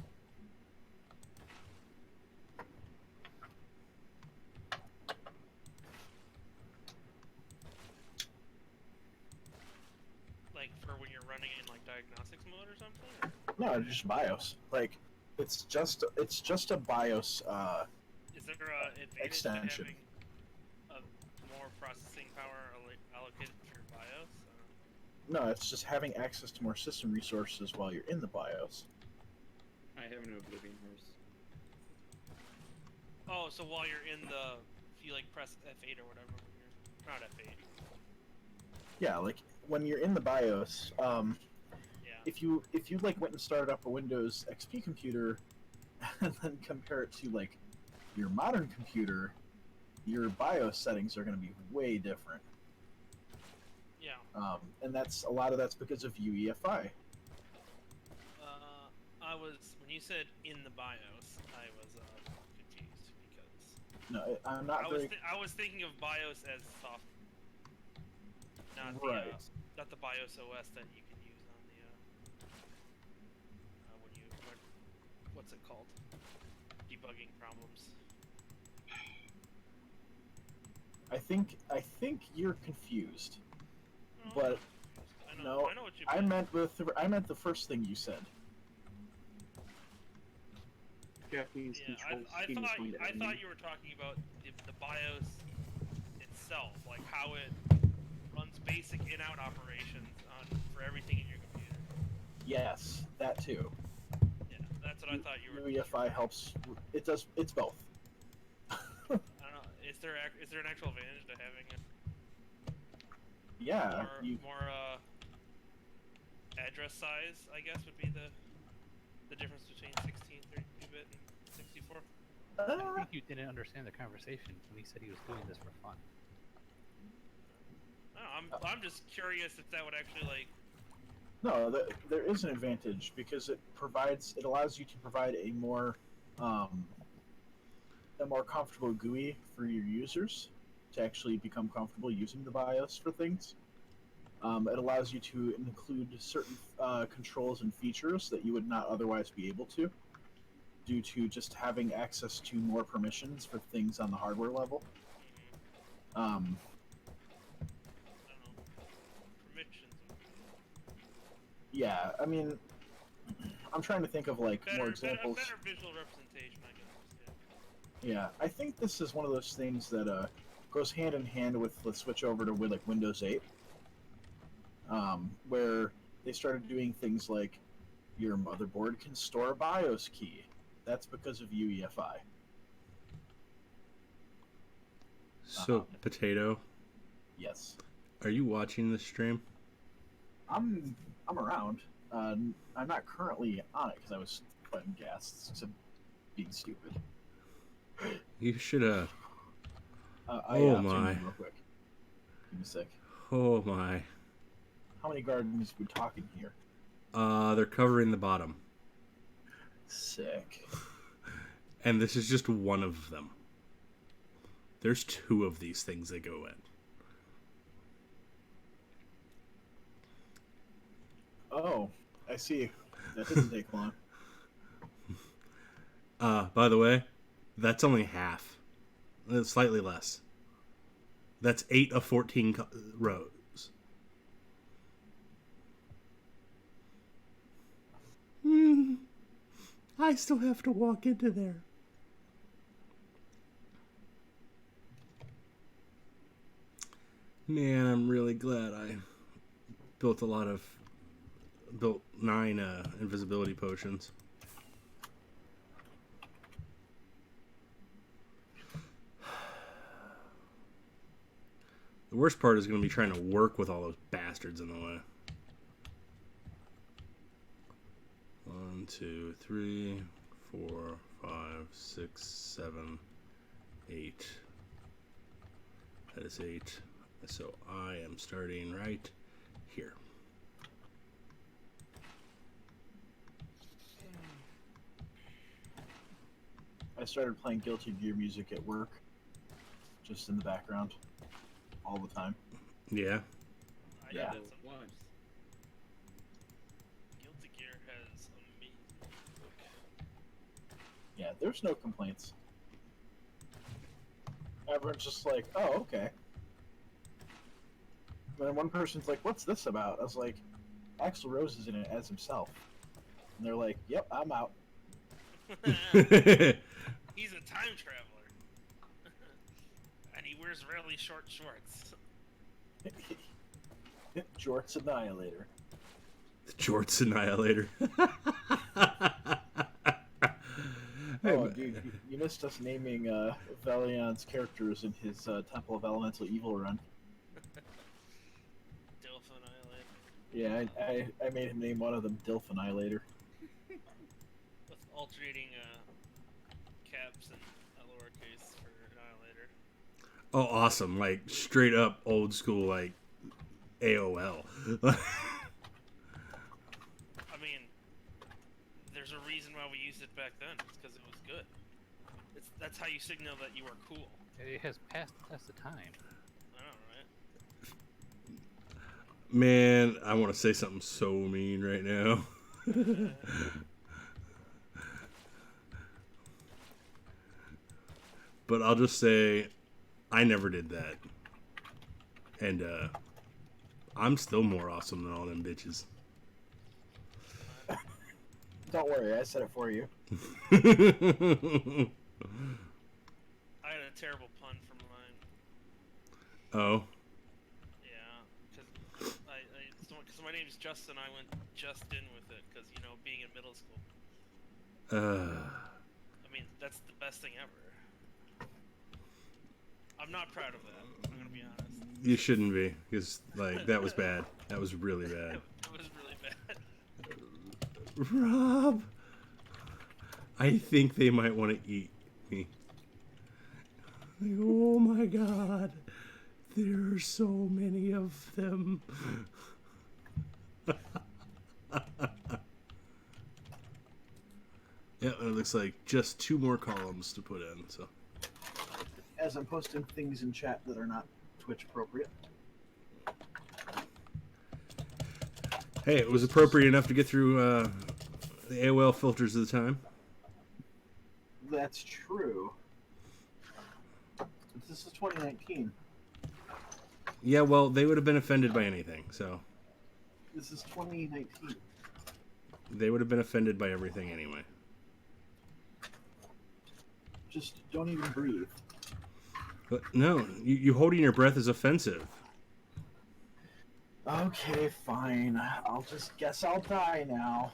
Speaker 3: Like for when you're running in like diagnostics mode or something.
Speaker 5: No, just BIOS. Like it's just a BIOS.
Speaker 3: Is there a advantage
Speaker 5: Extension.
Speaker 3: to having more processing power allocated to your BIOS?
Speaker 5: No, it's just having access to more system resources while you're in the BIOS.
Speaker 6: I have an Oblivion horse.
Speaker 3: Oh, so while you're in the, if you like press F8 or whatever, when you're not F8.
Speaker 5: Yeah, like when you're in the BIOS,
Speaker 3: Yeah.
Speaker 5: if you like went and started up a Windows XP computer and then compare it to like your modern computer, your BIOS settings are going to be way different.
Speaker 3: Yeah.
Speaker 5: And a lot of that's because of UEFI.
Speaker 3: When you said in the BIOS, I was confused because
Speaker 5: No, I'm not
Speaker 3: I was thinking of BIOS as soft, not
Speaker 5: right.
Speaker 3: not the BIOS OS that you can use on the what's it called? Debugging problems.
Speaker 5: I think you're confused.
Speaker 3: No,
Speaker 5: But
Speaker 3: I
Speaker 5: no,
Speaker 3: I know what you
Speaker 5: I
Speaker 3: meant.
Speaker 5: meant the first thing you said.
Speaker 4: Japanese
Speaker 3: Yeah,
Speaker 4: control scheme is going to
Speaker 3: I
Speaker 4: end.
Speaker 3: thought you were talking about the BIOS itself, like how it runs basic in-out operations for everything in your computer.
Speaker 5: Yes, that too.
Speaker 3: Yeah, that's what I thought you were.
Speaker 5: UEFI helps. It does. It's both.
Speaker 3: I don't know. Is there an actual advantage to having
Speaker 5: Yeah.
Speaker 3: more address size? I guess would be the difference between 16, 32-bit, and 64.
Speaker 2: I think you didn't understand the conversation when he said he was doing this for fun.
Speaker 3: No, I'm just curious if that would actually like.
Speaker 5: No, there is an advantage because it allows you to provide a more comfortable GUI for your users to actually become comfortable using the BIOS for things. It allows you to include certain controls and features that you would not otherwise be able to, due to just having access to more permissions for things on the hardware level.
Speaker 3: I don't know. Permissions.
Speaker 5: Yeah, I mean, I'm trying to think of like more examples.
Speaker 3: Better visual representation, I guess.
Speaker 5: Yeah, I think this is one of those things that goes hand in hand with the switch over to like Windows 8, where they started doing things like your motherboard can store a BIOS key. That's because of UEFI.
Speaker 1: So, Potato,
Speaker 5: Yes,
Speaker 1: are you watching this stream?
Speaker 5: I'm around. I'm not currently on it because I was putting gas to being stupid.
Speaker 1: You should,
Speaker 5: Oh
Speaker 1: Oh
Speaker 5: my!
Speaker 1: my.
Speaker 5: Real quick. Give me a sec.
Speaker 1: Oh my.
Speaker 5: How many gardens are we talking here?
Speaker 1: They're covering the bottom.
Speaker 5: Sick.
Speaker 1: And this is just one of them. There's 2 of these things that go in.
Speaker 5: Oh, I see. That didn't take long.
Speaker 1: By the way, that's only half. Slightly less. That's 8 of 14 rows. I still have to walk into there. Man, I'm really glad I built 9 invisibility potions. The worst part is going to be trying to work with all those bastards in the way. 1, 2, 3, 4, 5, 6, 7, 8. That is 8. So I am starting right here.
Speaker 5: I started playing Guilty Gear music at work, just in the background, all the time.
Speaker 1: Yeah.
Speaker 3: I
Speaker 5: Yeah.
Speaker 3: did that sometimes.
Speaker 6: Once.
Speaker 3: Guilty Gear has amazing music.
Speaker 5: Yeah, there's no complaints. Everyone's just like, oh, okay. And then one person's like, what's this about? I was like, Axl Rose is in it as himself. And they're like, yep, I'm out.
Speaker 3: He's a time traveler. And he wears really short shorts.
Speaker 5: Jorts Annihilator.
Speaker 1: The Jorts Annihilator.
Speaker 5: Oh, dude, you missed us naming Valion's characters in his Temple of Elemental Evil run.
Speaker 3: Dilf Annihilator.
Speaker 5: Yeah, I made him name one of them Dilf Annihilator.
Speaker 3: With alternating caps and lowercase for Annihilator.
Speaker 1: Oh, awesome! Like straight up old school, like AOL.
Speaker 3: I mean, there's a reason why we used it back then. It's because it was good. That's how you signal that you are cool.
Speaker 2: It has passed the test of time.
Speaker 3: I know, right?
Speaker 1: Man, I want to say something so mean right now. But I'll just say I never did that. And I'm still more awesome than all them bitches.
Speaker 5: Don't worry, I said it for you.
Speaker 3: I had a terrible pun for mine.
Speaker 1: Oh.
Speaker 3: Yeah, because my name's Justin. I went Justin with it because being in middle school. I mean, that's the best thing ever. I'm not proud of that. I'm gonna be honest.
Speaker 1: You shouldn't be, because like that was bad. That was really bad.
Speaker 3: It was really bad.
Speaker 1: Rob, I think they might want to eat me. Like, oh my god, there are so many of them. Yeah, it looks like just 2 more columns to put in. So,
Speaker 5: As I'm posting things in chat that are not Twitch appropriate.
Speaker 1: hey, it was appropriate enough to get through the AOL filters at the time.
Speaker 5: That's true. But this is 2019.
Speaker 1: Yeah, well, they would have been offended by anything, so
Speaker 5: This is 2019.
Speaker 1: they would have been offended by everything anyway.
Speaker 5: Just don't even breathe.
Speaker 1: But no, you holding your breath is offensive.
Speaker 5: Okay, fine. I'll just guess I'll die now.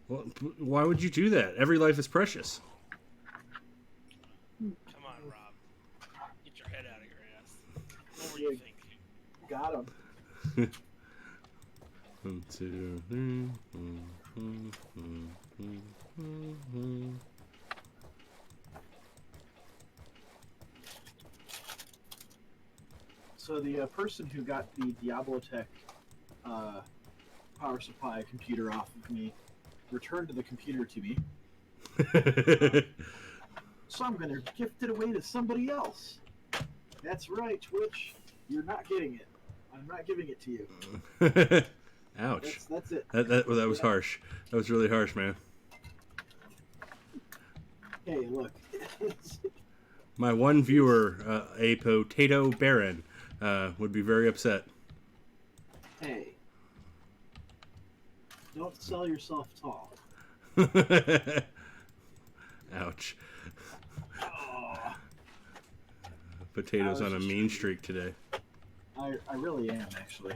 Speaker 1: Well, why would you do that? Every life is precious.
Speaker 3: Come on, Rob. Get your head out of your ass. What were you thinking?
Speaker 5: Got him.
Speaker 1: 1, 2, 3.
Speaker 5: So the person who got the Diablotech power supply computer off of me returned the computer to me. So I'm going to gift it away to somebody else. That's right, Twitch. You're not getting it. I'm not giving it to you.
Speaker 1: Ouch.
Speaker 5: That's it.
Speaker 1: That was harsh. That was really harsh, man.
Speaker 5: Hey, look.
Speaker 1: My one viewer, a potato baron, would be very upset.
Speaker 5: Hey. Don't sell yourself tall.
Speaker 1: Ouch.
Speaker 5: Oh,
Speaker 1: Potatoes on a mean streak today.
Speaker 5: I really am, actually.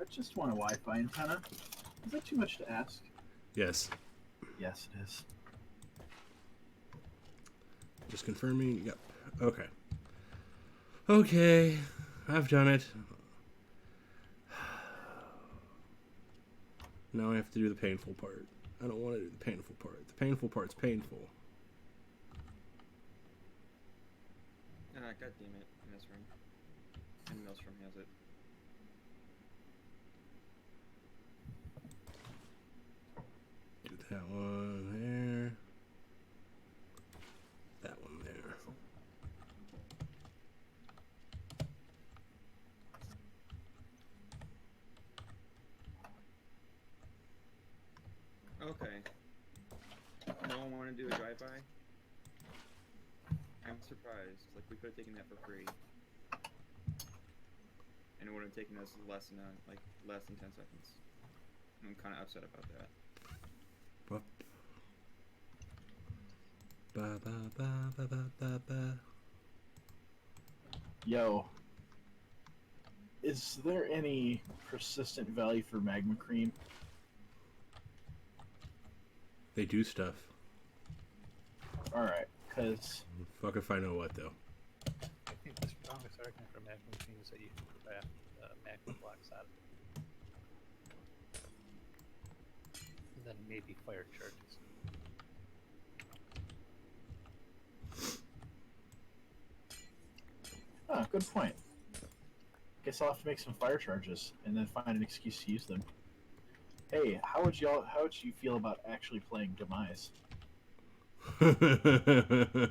Speaker 5: I just want a Wi-Fi antenna. Is that too much to ask?
Speaker 1: Yes.
Speaker 5: Yes, it is.
Speaker 1: Just confirming. Yep. Okay. Okay. I've done it. Now I have to do the painful part. I don't want to do the painful part. The painful part's painful.
Speaker 6: God damn it, in this room. And Maelstrom has it.
Speaker 1: Do that one there. That one there.
Speaker 6: Okay. No one want to do a drive-by? I'm surprised. Like, we could have taken that for free. And it would have taken us less than 10 seconds. I'm kind of upset about that.
Speaker 1: Ba ba ba ba ba ba ba.
Speaker 5: Yo. Is there any persistent value for Magma Cream?
Speaker 1: They do stuff.
Speaker 5: Alright, because...
Speaker 1: Fuck if I know what, though.
Speaker 2: I think the strongest argument for magma machine is that you can craft magma blocks out of it. then maybe fire charges.
Speaker 5: Oh, good point. Guess I'll have to make some fire charges and then find an excuse to use them. Hey, how would you feel about actually playing Demise? Because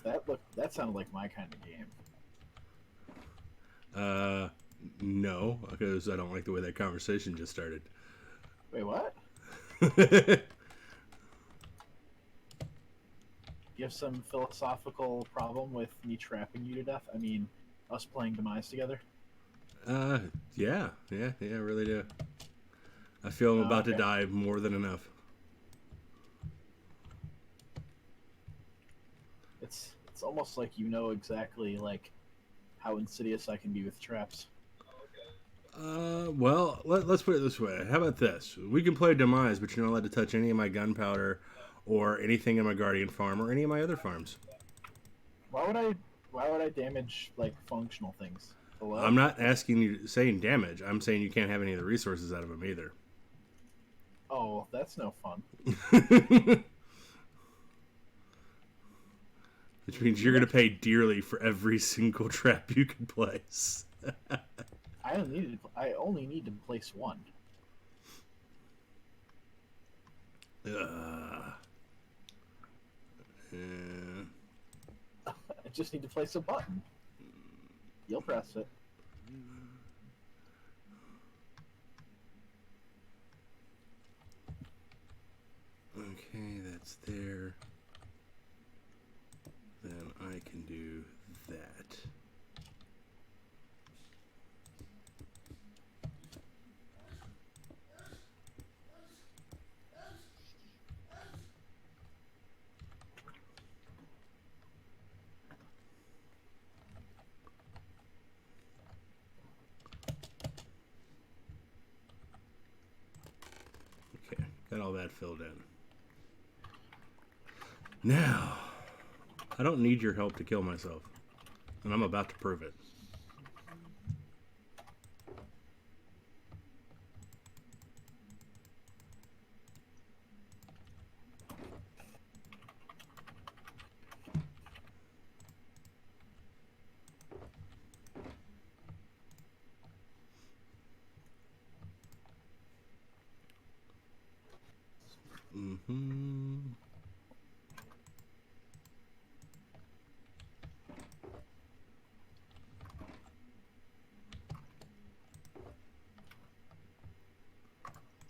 Speaker 5: that sounded like my kind of game.
Speaker 1: No, because I don't like the way that conversation just started.
Speaker 5: Wait, what? You have some philosophical problem with me trapping you to death? I mean, us playing Demise together?
Speaker 1: Yeah, I really do. I feel I'm about to
Speaker 5: Okay.
Speaker 1: die more than enough.
Speaker 5: It's almost like you know exactly like how insidious I can be with traps.
Speaker 1: Well, let's put it this way. How about this? We can play Demise, but you're not allowed to touch any of my gunpowder or anything in my Guardian farm or any of my other farms.
Speaker 5: Why would I damage like functional things? Hello?
Speaker 1: I'm not asking you saying damage. I'm saying you can't have any of the resources out of them either.
Speaker 5: Oh, that's no fun.
Speaker 1: Which means you're going to pay dearly for every single trap you can place.
Speaker 5: I only need to place one. I just need to place a button. You'll press it.
Speaker 1: Okay, that's there. Then I can do that. Okay, got all that filled in. Now, I don't need your help to kill myself, and I'm about to prove it. Mm-hmm.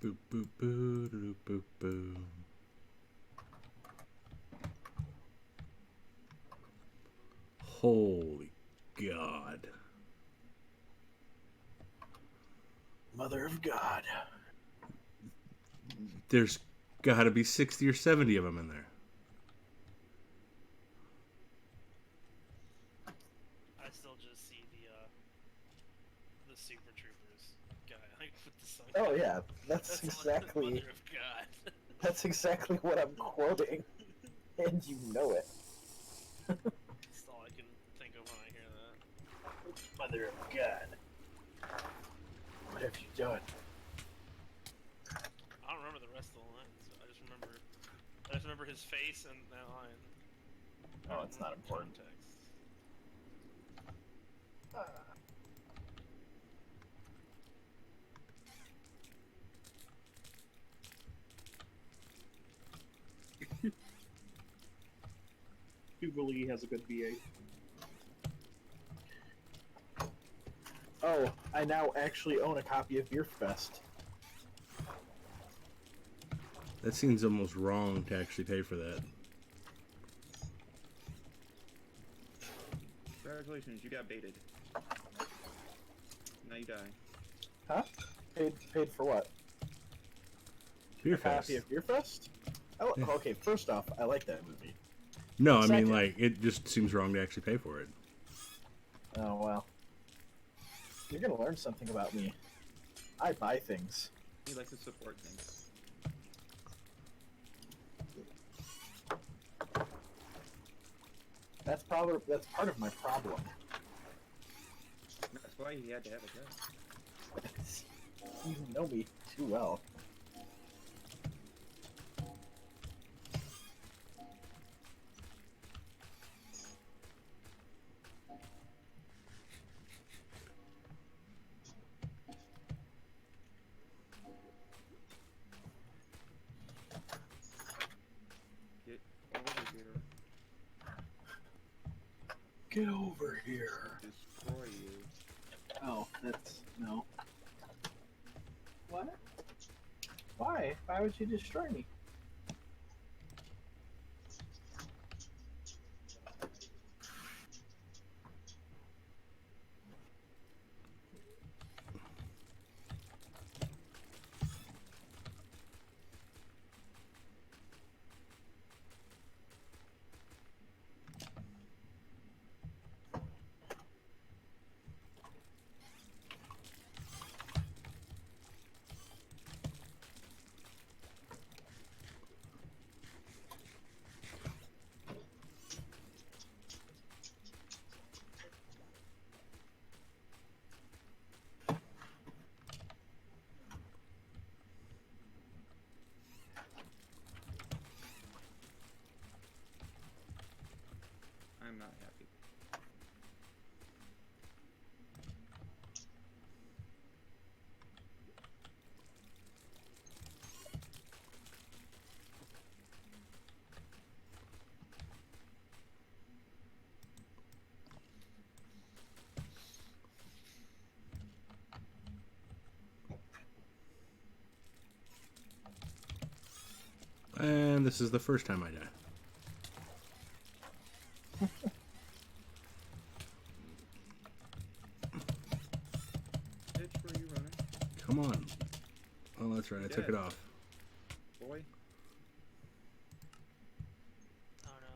Speaker 1: Boop, boop, boo, doo, boop, boo. Holy God.
Speaker 5: Mother of God.
Speaker 1: There's got to be 60 or 70 of them in there.
Speaker 3: I still just see the Super Troopers guy like with the sun.
Speaker 5: Oh yeah, that's
Speaker 3: Mother
Speaker 5: exactly
Speaker 3: of God.
Speaker 5: that's exactly what I'm quoting, and you know it.
Speaker 3: That's all I can think of when I hear that.
Speaker 5: Mother of God. What have you done?
Speaker 3: I don't remember the rest of the lines. I just remember his face and that line.
Speaker 5: Oh, it's not important.
Speaker 3: Context.
Speaker 4: Jubilee has a good VA.
Speaker 5: Oh, I now actually own a copy of Beerfest.
Speaker 1: That seems almost wrong to actually pay for that.
Speaker 6: Congratulations, you got baited. Now you die.
Speaker 5: Huh? Paid for what?
Speaker 1: Beer
Speaker 5: A copy
Speaker 1: Fest.
Speaker 5: of Beerfest? Oh,
Speaker 1: Yeah.
Speaker 5: okay. First off, I like that movie.
Speaker 1: No, I mean,
Speaker 5: Second.
Speaker 1: like, it just seems wrong to actually pay for it.
Speaker 5: Oh well. You're gonna learn something about me. I buy things.
Speaker 6: He likes to support things.
Speaker 5: That's part of my problem.
Speaker 6: That's why he had to have a gun.
Speaker 5: You know me too well. Get over here.
Speaker 6: Destroy you.
Speaker 5: Oh, that's no. What? Why? Why would you destroy me?
Speaker 6: I'm not happy.
Speaker 1: And this is the first time I die.
Speaker 6: Bitch, where are you running?
Speaker 1: Come on. Oh, that's right. I took it
Speaker 6: Dead.
Speaker 1: off.
Speaker 6: Boy.
Speaker 3: Oh no.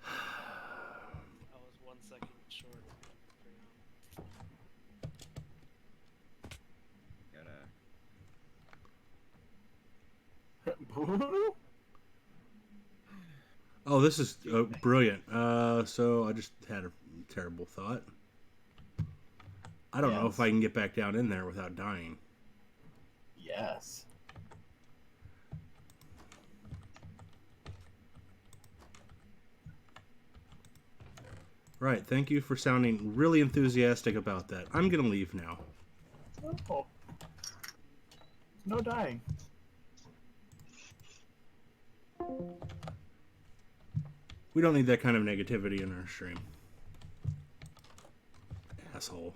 Speaker 3: I was 1 second short.
Speaker 6: Gotta.
Speaker 1: Oh, this is brilliant. So I just had a terrible thought. I don't know if
Speaker 5: Yes.
Speaker 1: I can get back down in there without dying.
Speaker 5: Yes.
Speaker 1: Right. Thank you for sounding really enthusiastic about that. I'm going to leave now.
Speaker 5: Oh. No dying.
Speaker 1: We don't need that kind of negativity in our stream. Asshole.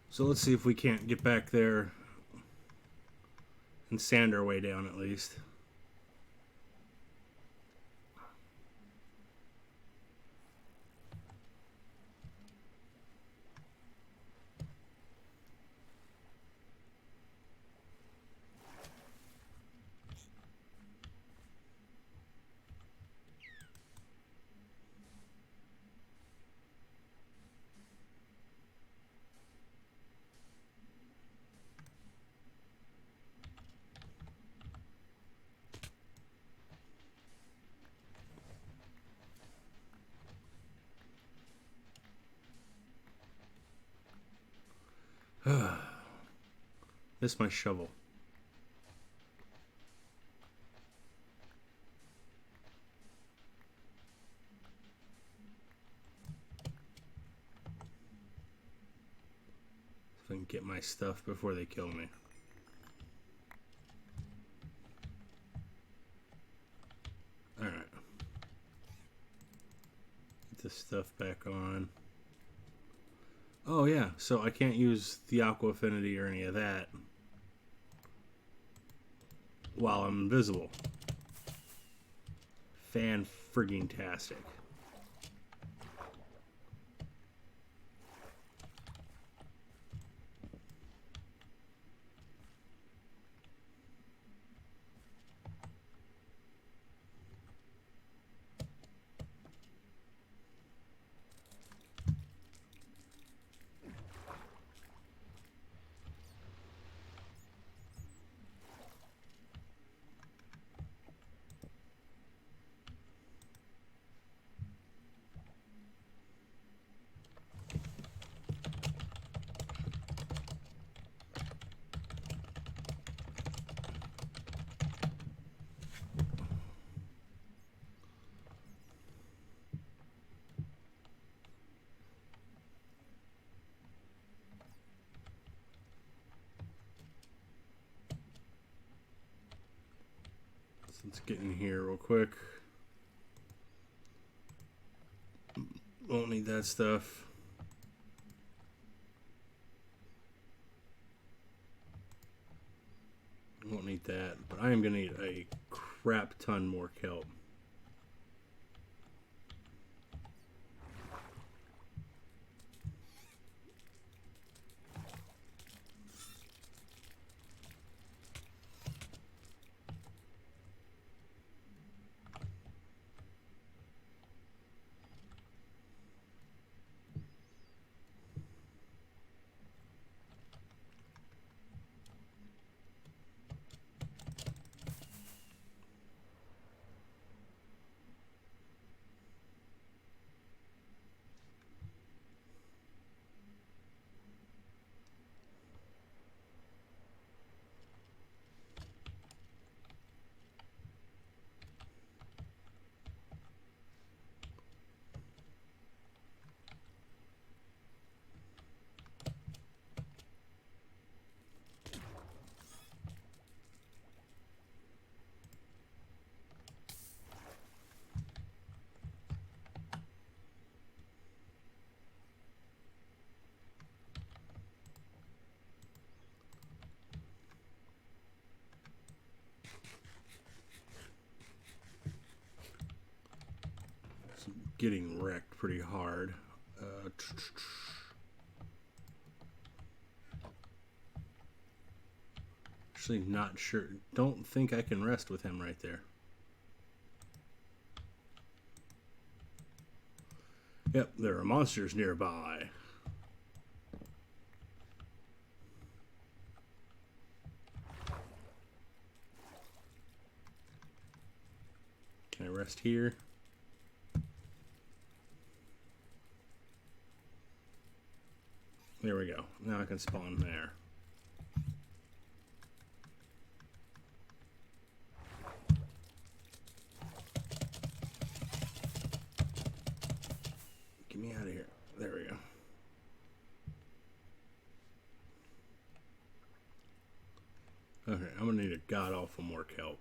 Speaker 1: So let's see if we can't get back there and sand our way down at least. Miss my shovel. If I can get my stuff before they kill me. Alright. Get this stuff back on. Oh yeah, so I can't use the Aqua Affinity or any of that while I'm invisible. Fan-frigging-tastic. Let's get in here real quick. Won't need that stuff. Won't need that, but I am going to need a crap ton more kelp. Getting wrecked pretty hard. Actually, not sure. Don't think I can rest with him right there. Yep, there are monsters nearby. Can I rest here? There we go. Now I can spawn there. Get me out of here. There we go. Okay, I'm gonna need a god-awful more kelp.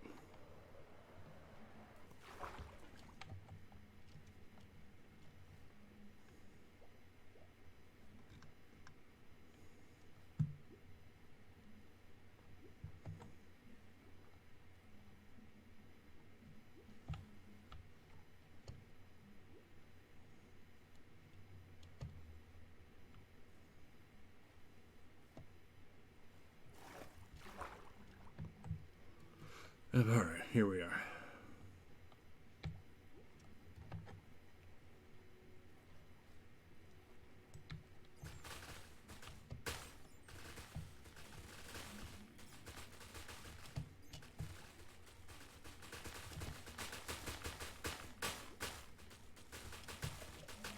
Speaker 1: Alright, here we are.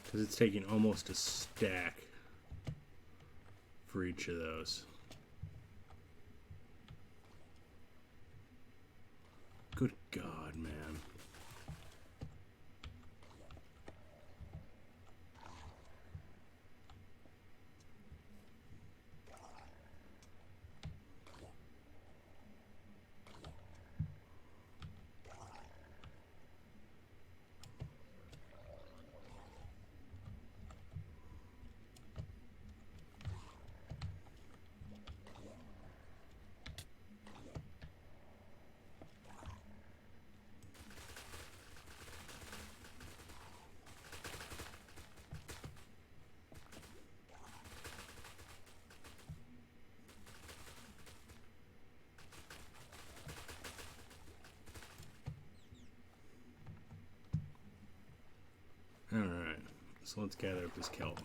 Speaker 1: Because it's taking almost a stack for each of those. Good God, man. Alright, so let's gather up this kelp.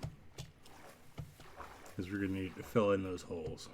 Speaker 1: Because we're going to need to fill in those holes.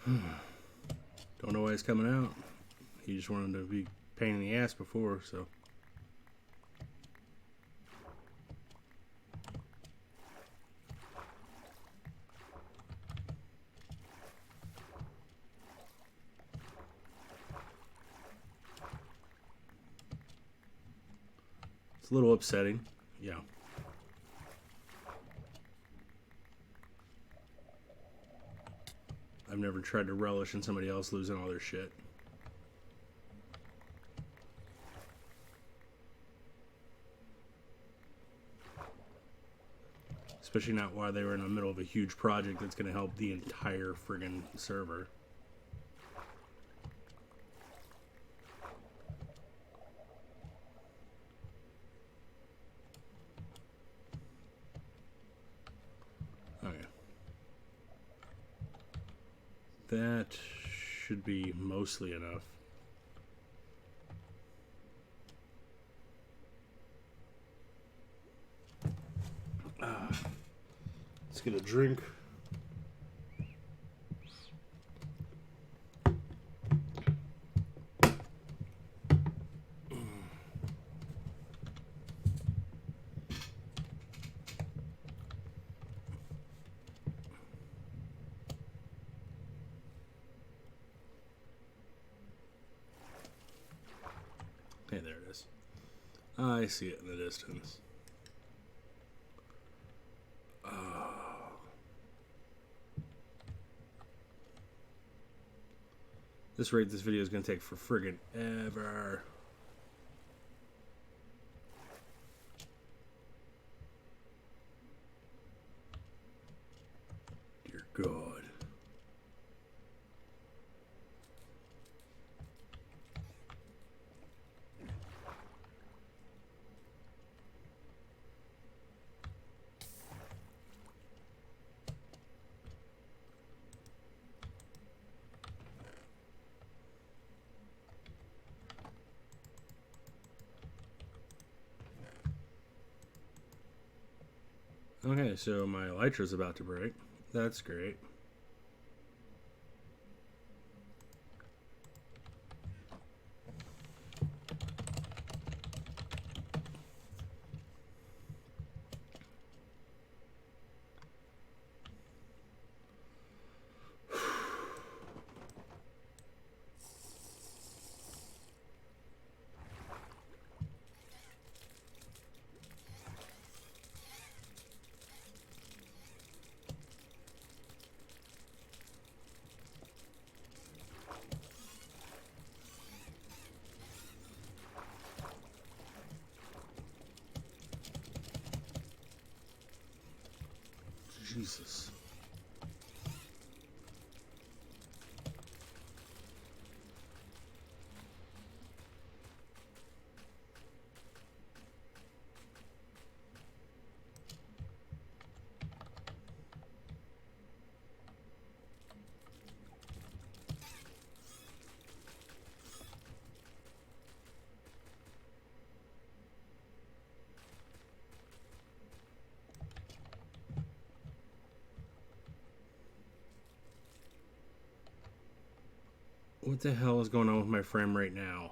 Speaker 1: Don't know why he's coming out. He just wanted to be pain in the ass before, so. It's a little upsetting, yeah. I've never tried to relish in somebody else losing all their shit. Especially not while they were in the middle of a huge project that's going to help the entire friggin' server. Okay. That should be mostly enough. Let's get a drink. Hey, there it is. I see it in the distance. This rate, this video is going to take for friggin' ever. Dear God. Okay, so my elytra's about to break. That's great. Jesus. What the hell is going on with my frame rate now?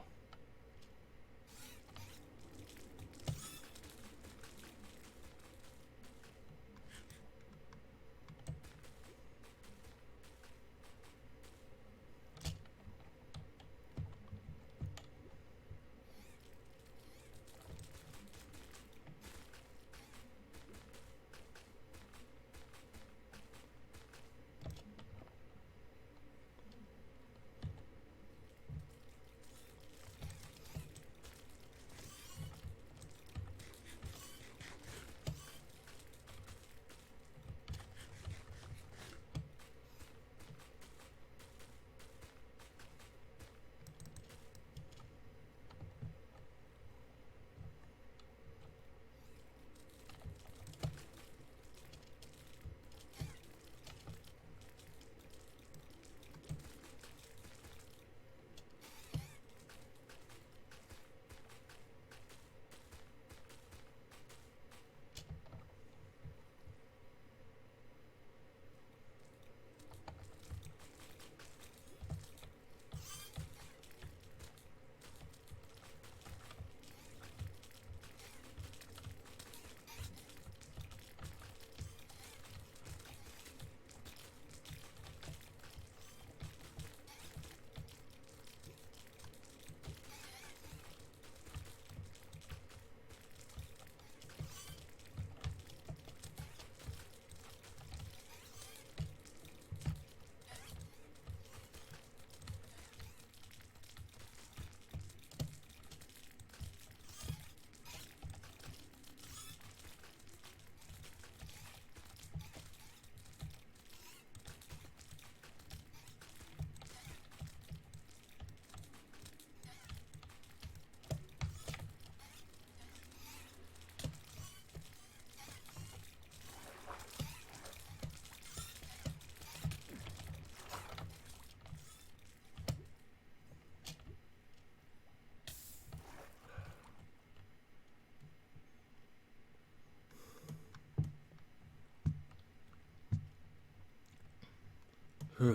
Speaker 1: Like,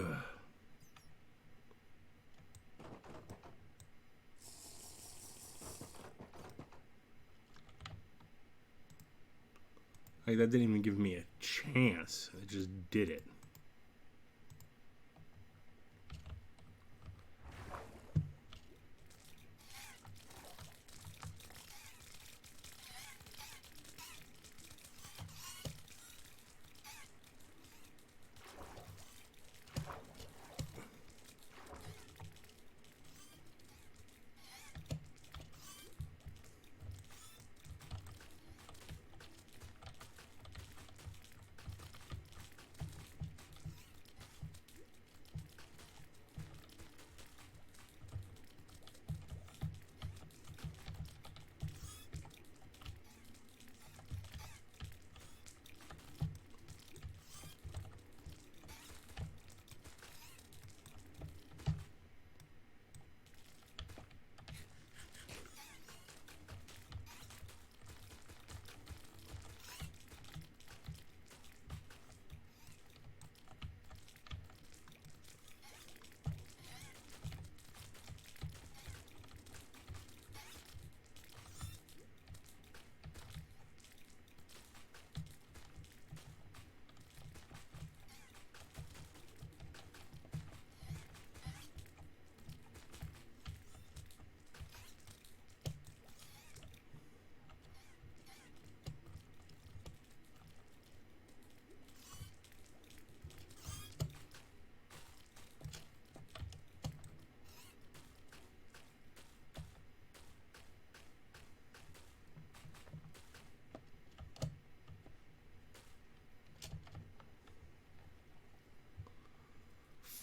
Speaker 1: that didn't even give me a chance. It just did it.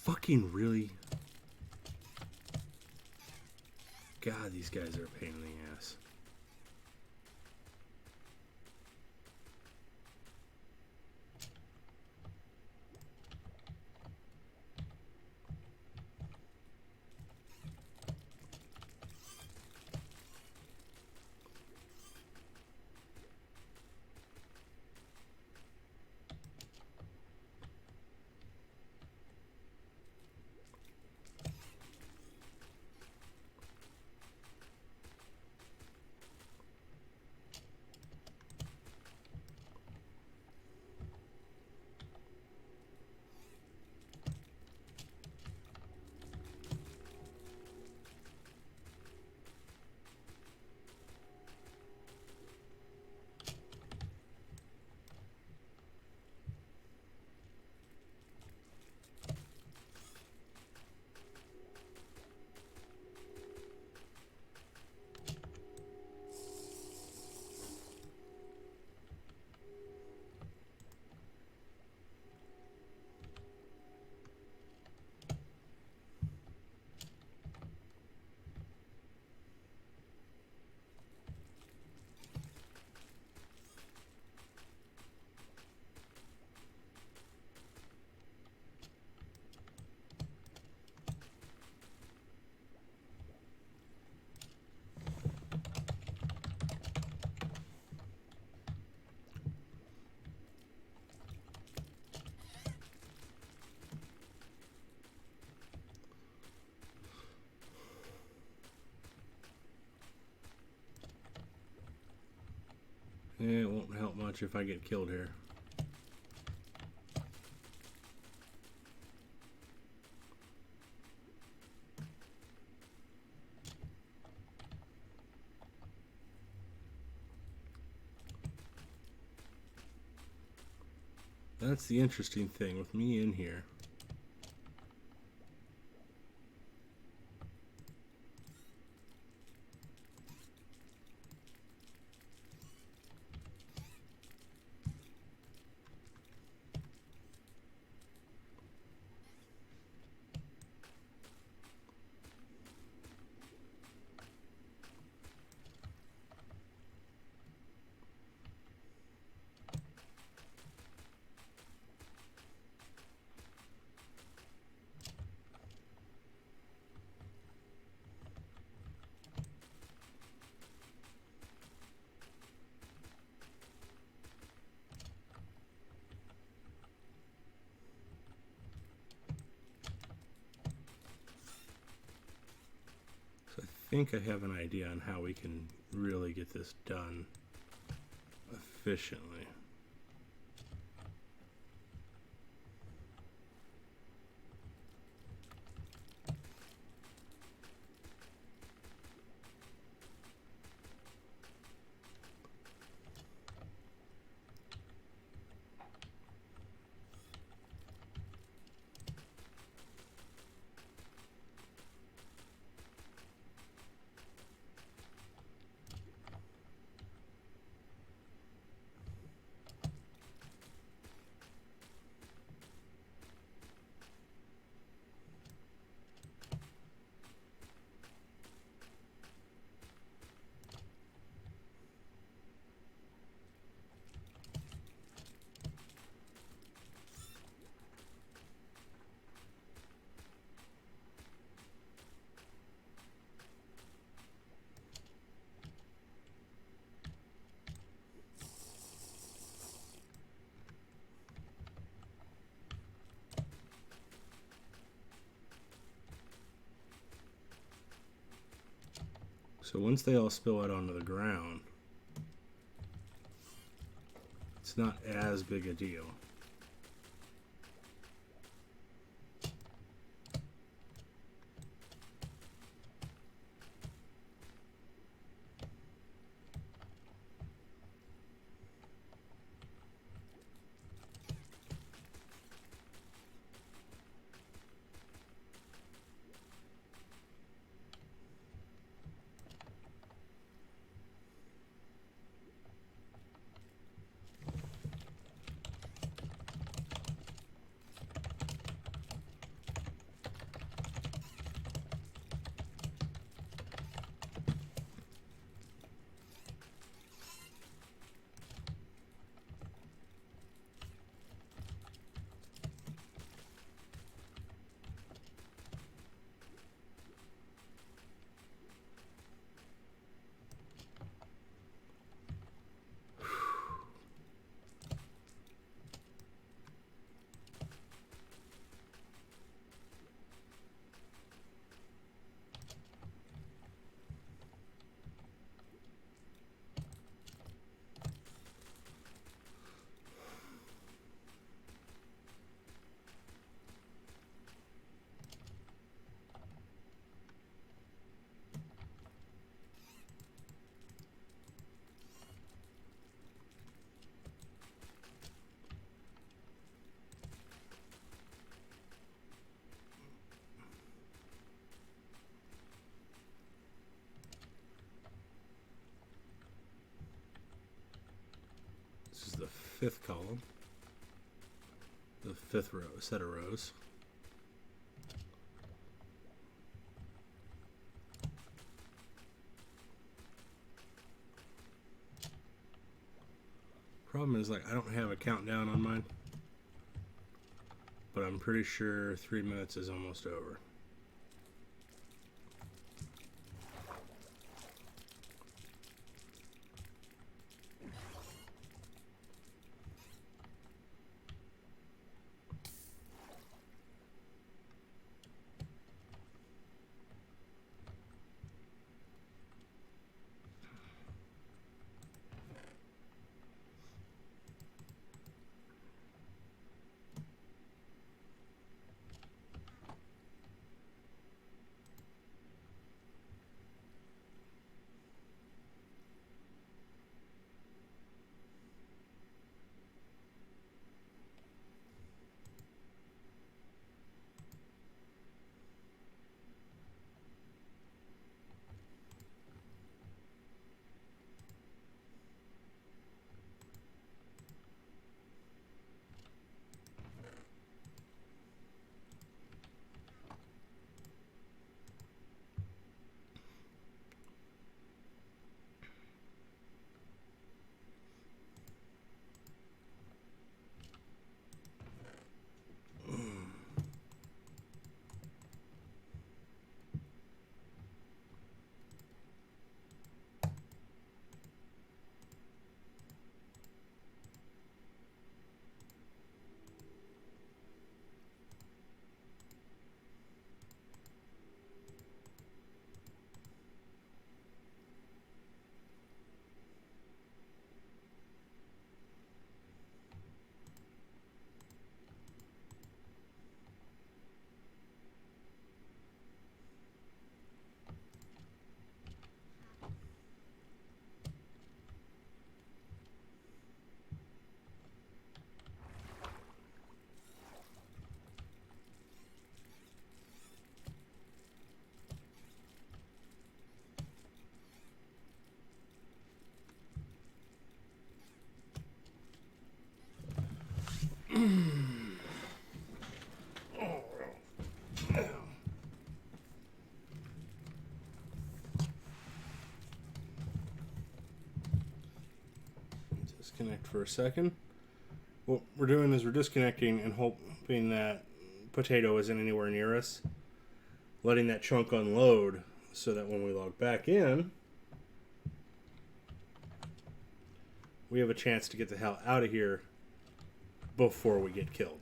Speaker 1: Fucking really? God, these guys are a pain in the ass. It won't help much if I get killed here. That's the interesting thing with me in here. think I have an idea on how we can really get this done efficiently. So once they all spill out onto the ground, it's not as big a deal. This is the fifth column, the fifth row, set of rows. Problem is, like, I don't have a countdown on mine, but I'm pretty sure 3 minutes is almost over. disconnect for a second. What we're doing is we're disconnecting and hoping that Potato isn't anywhere near us. Letting that chunk unload so that when we log back in, we have a chance to get the hell out of here before we get killed.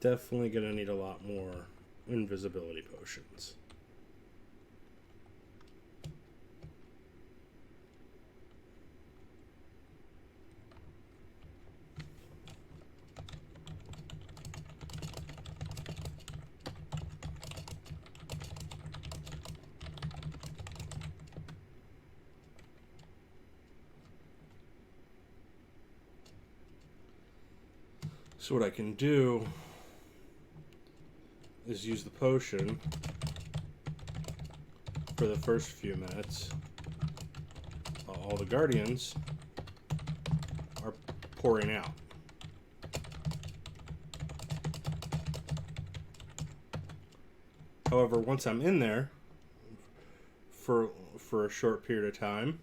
Speaker 1: Definitely gonna need a lot more invisibility potions. So what I can do is use the potion for the first few minutes while all the guardians are pouring out. However, once I'm in there for a short period of time,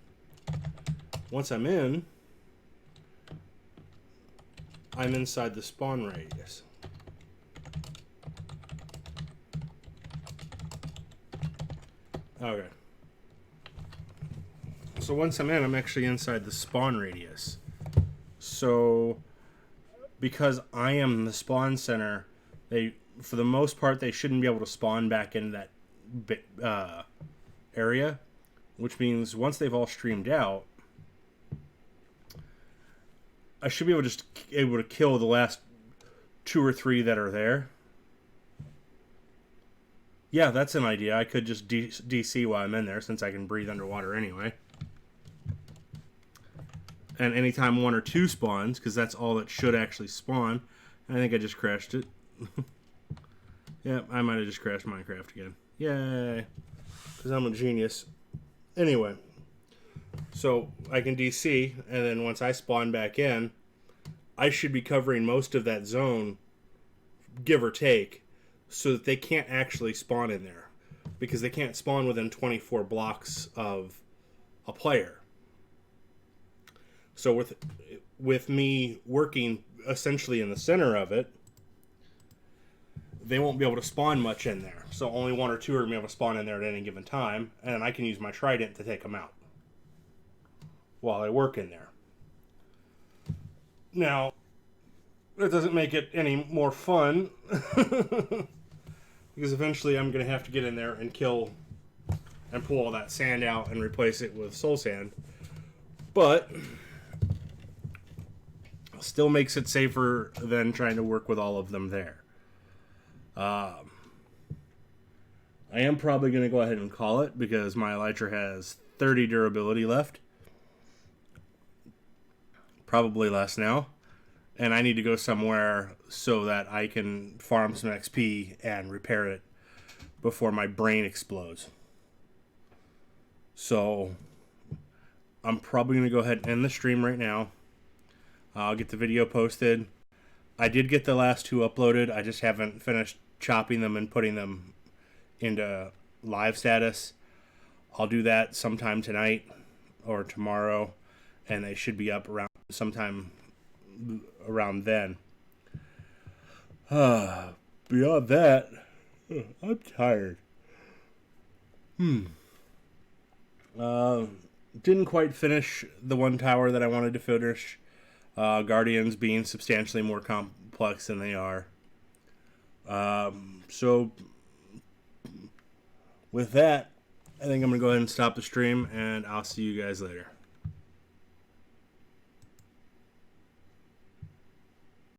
Speaker 1: once I'm in, I'm inside the spawn radius. Okay. So once I'm in, I'm actually inside the spawn radius. So, because I am the spawn center, for the most part, they shouldn't be able to spawn back into that area, which means once they've all streamed out, I should be able to kill the last 2 or 3 that are there. Yeah, that's an idea. I could just DC while I'm in there, since I can breathe underwater anyway. And anytime 1 or 2 spawns, because that's all that should actually spawn. I think I just crashed it. Yeah, I might have just crashed Minecraft again. Yay! Because I'm a genius. Anyway, so I can DC, and then once I spawn back in, I should be covering most of that zone, give or take, so that they can't actually spawn in there, because they can't spawn within 24 blocks of a player. So with me working essentially in the center of it, they won't be able to spawn much in there. So only 1 or 2 are going to be able to spawn in there at any given time, and I can use my trident to take them out while I work in there. Now, that doesn't make it any more fun, because eventually I'm going to have to get in there and kill and pull all that sand out and replace it with soul sand. But still makes it safer than trying to work with all of them there. I am probably going to go ahead and call it, because my Elytra has 30 durability left. Probably less now. And I need to go somewhere so that I can farm some XP and repair it before my brain explodes. So I'm probably going to go ahead and end the stream right now. I'll get the video posted. I did get the last 2 uploaded. I just haven't finished chopping them and putting them into live status. I'll do that sometime tonight or tomorrow, and they should be up around sometime around then. Beyond that, I'm tired. didn't quite finish the one tower that I wanted to finish. Guardians being substantially more complex than they are. So with that, I think I'm going to go ahead and stop the stream, and I'll see you guys later.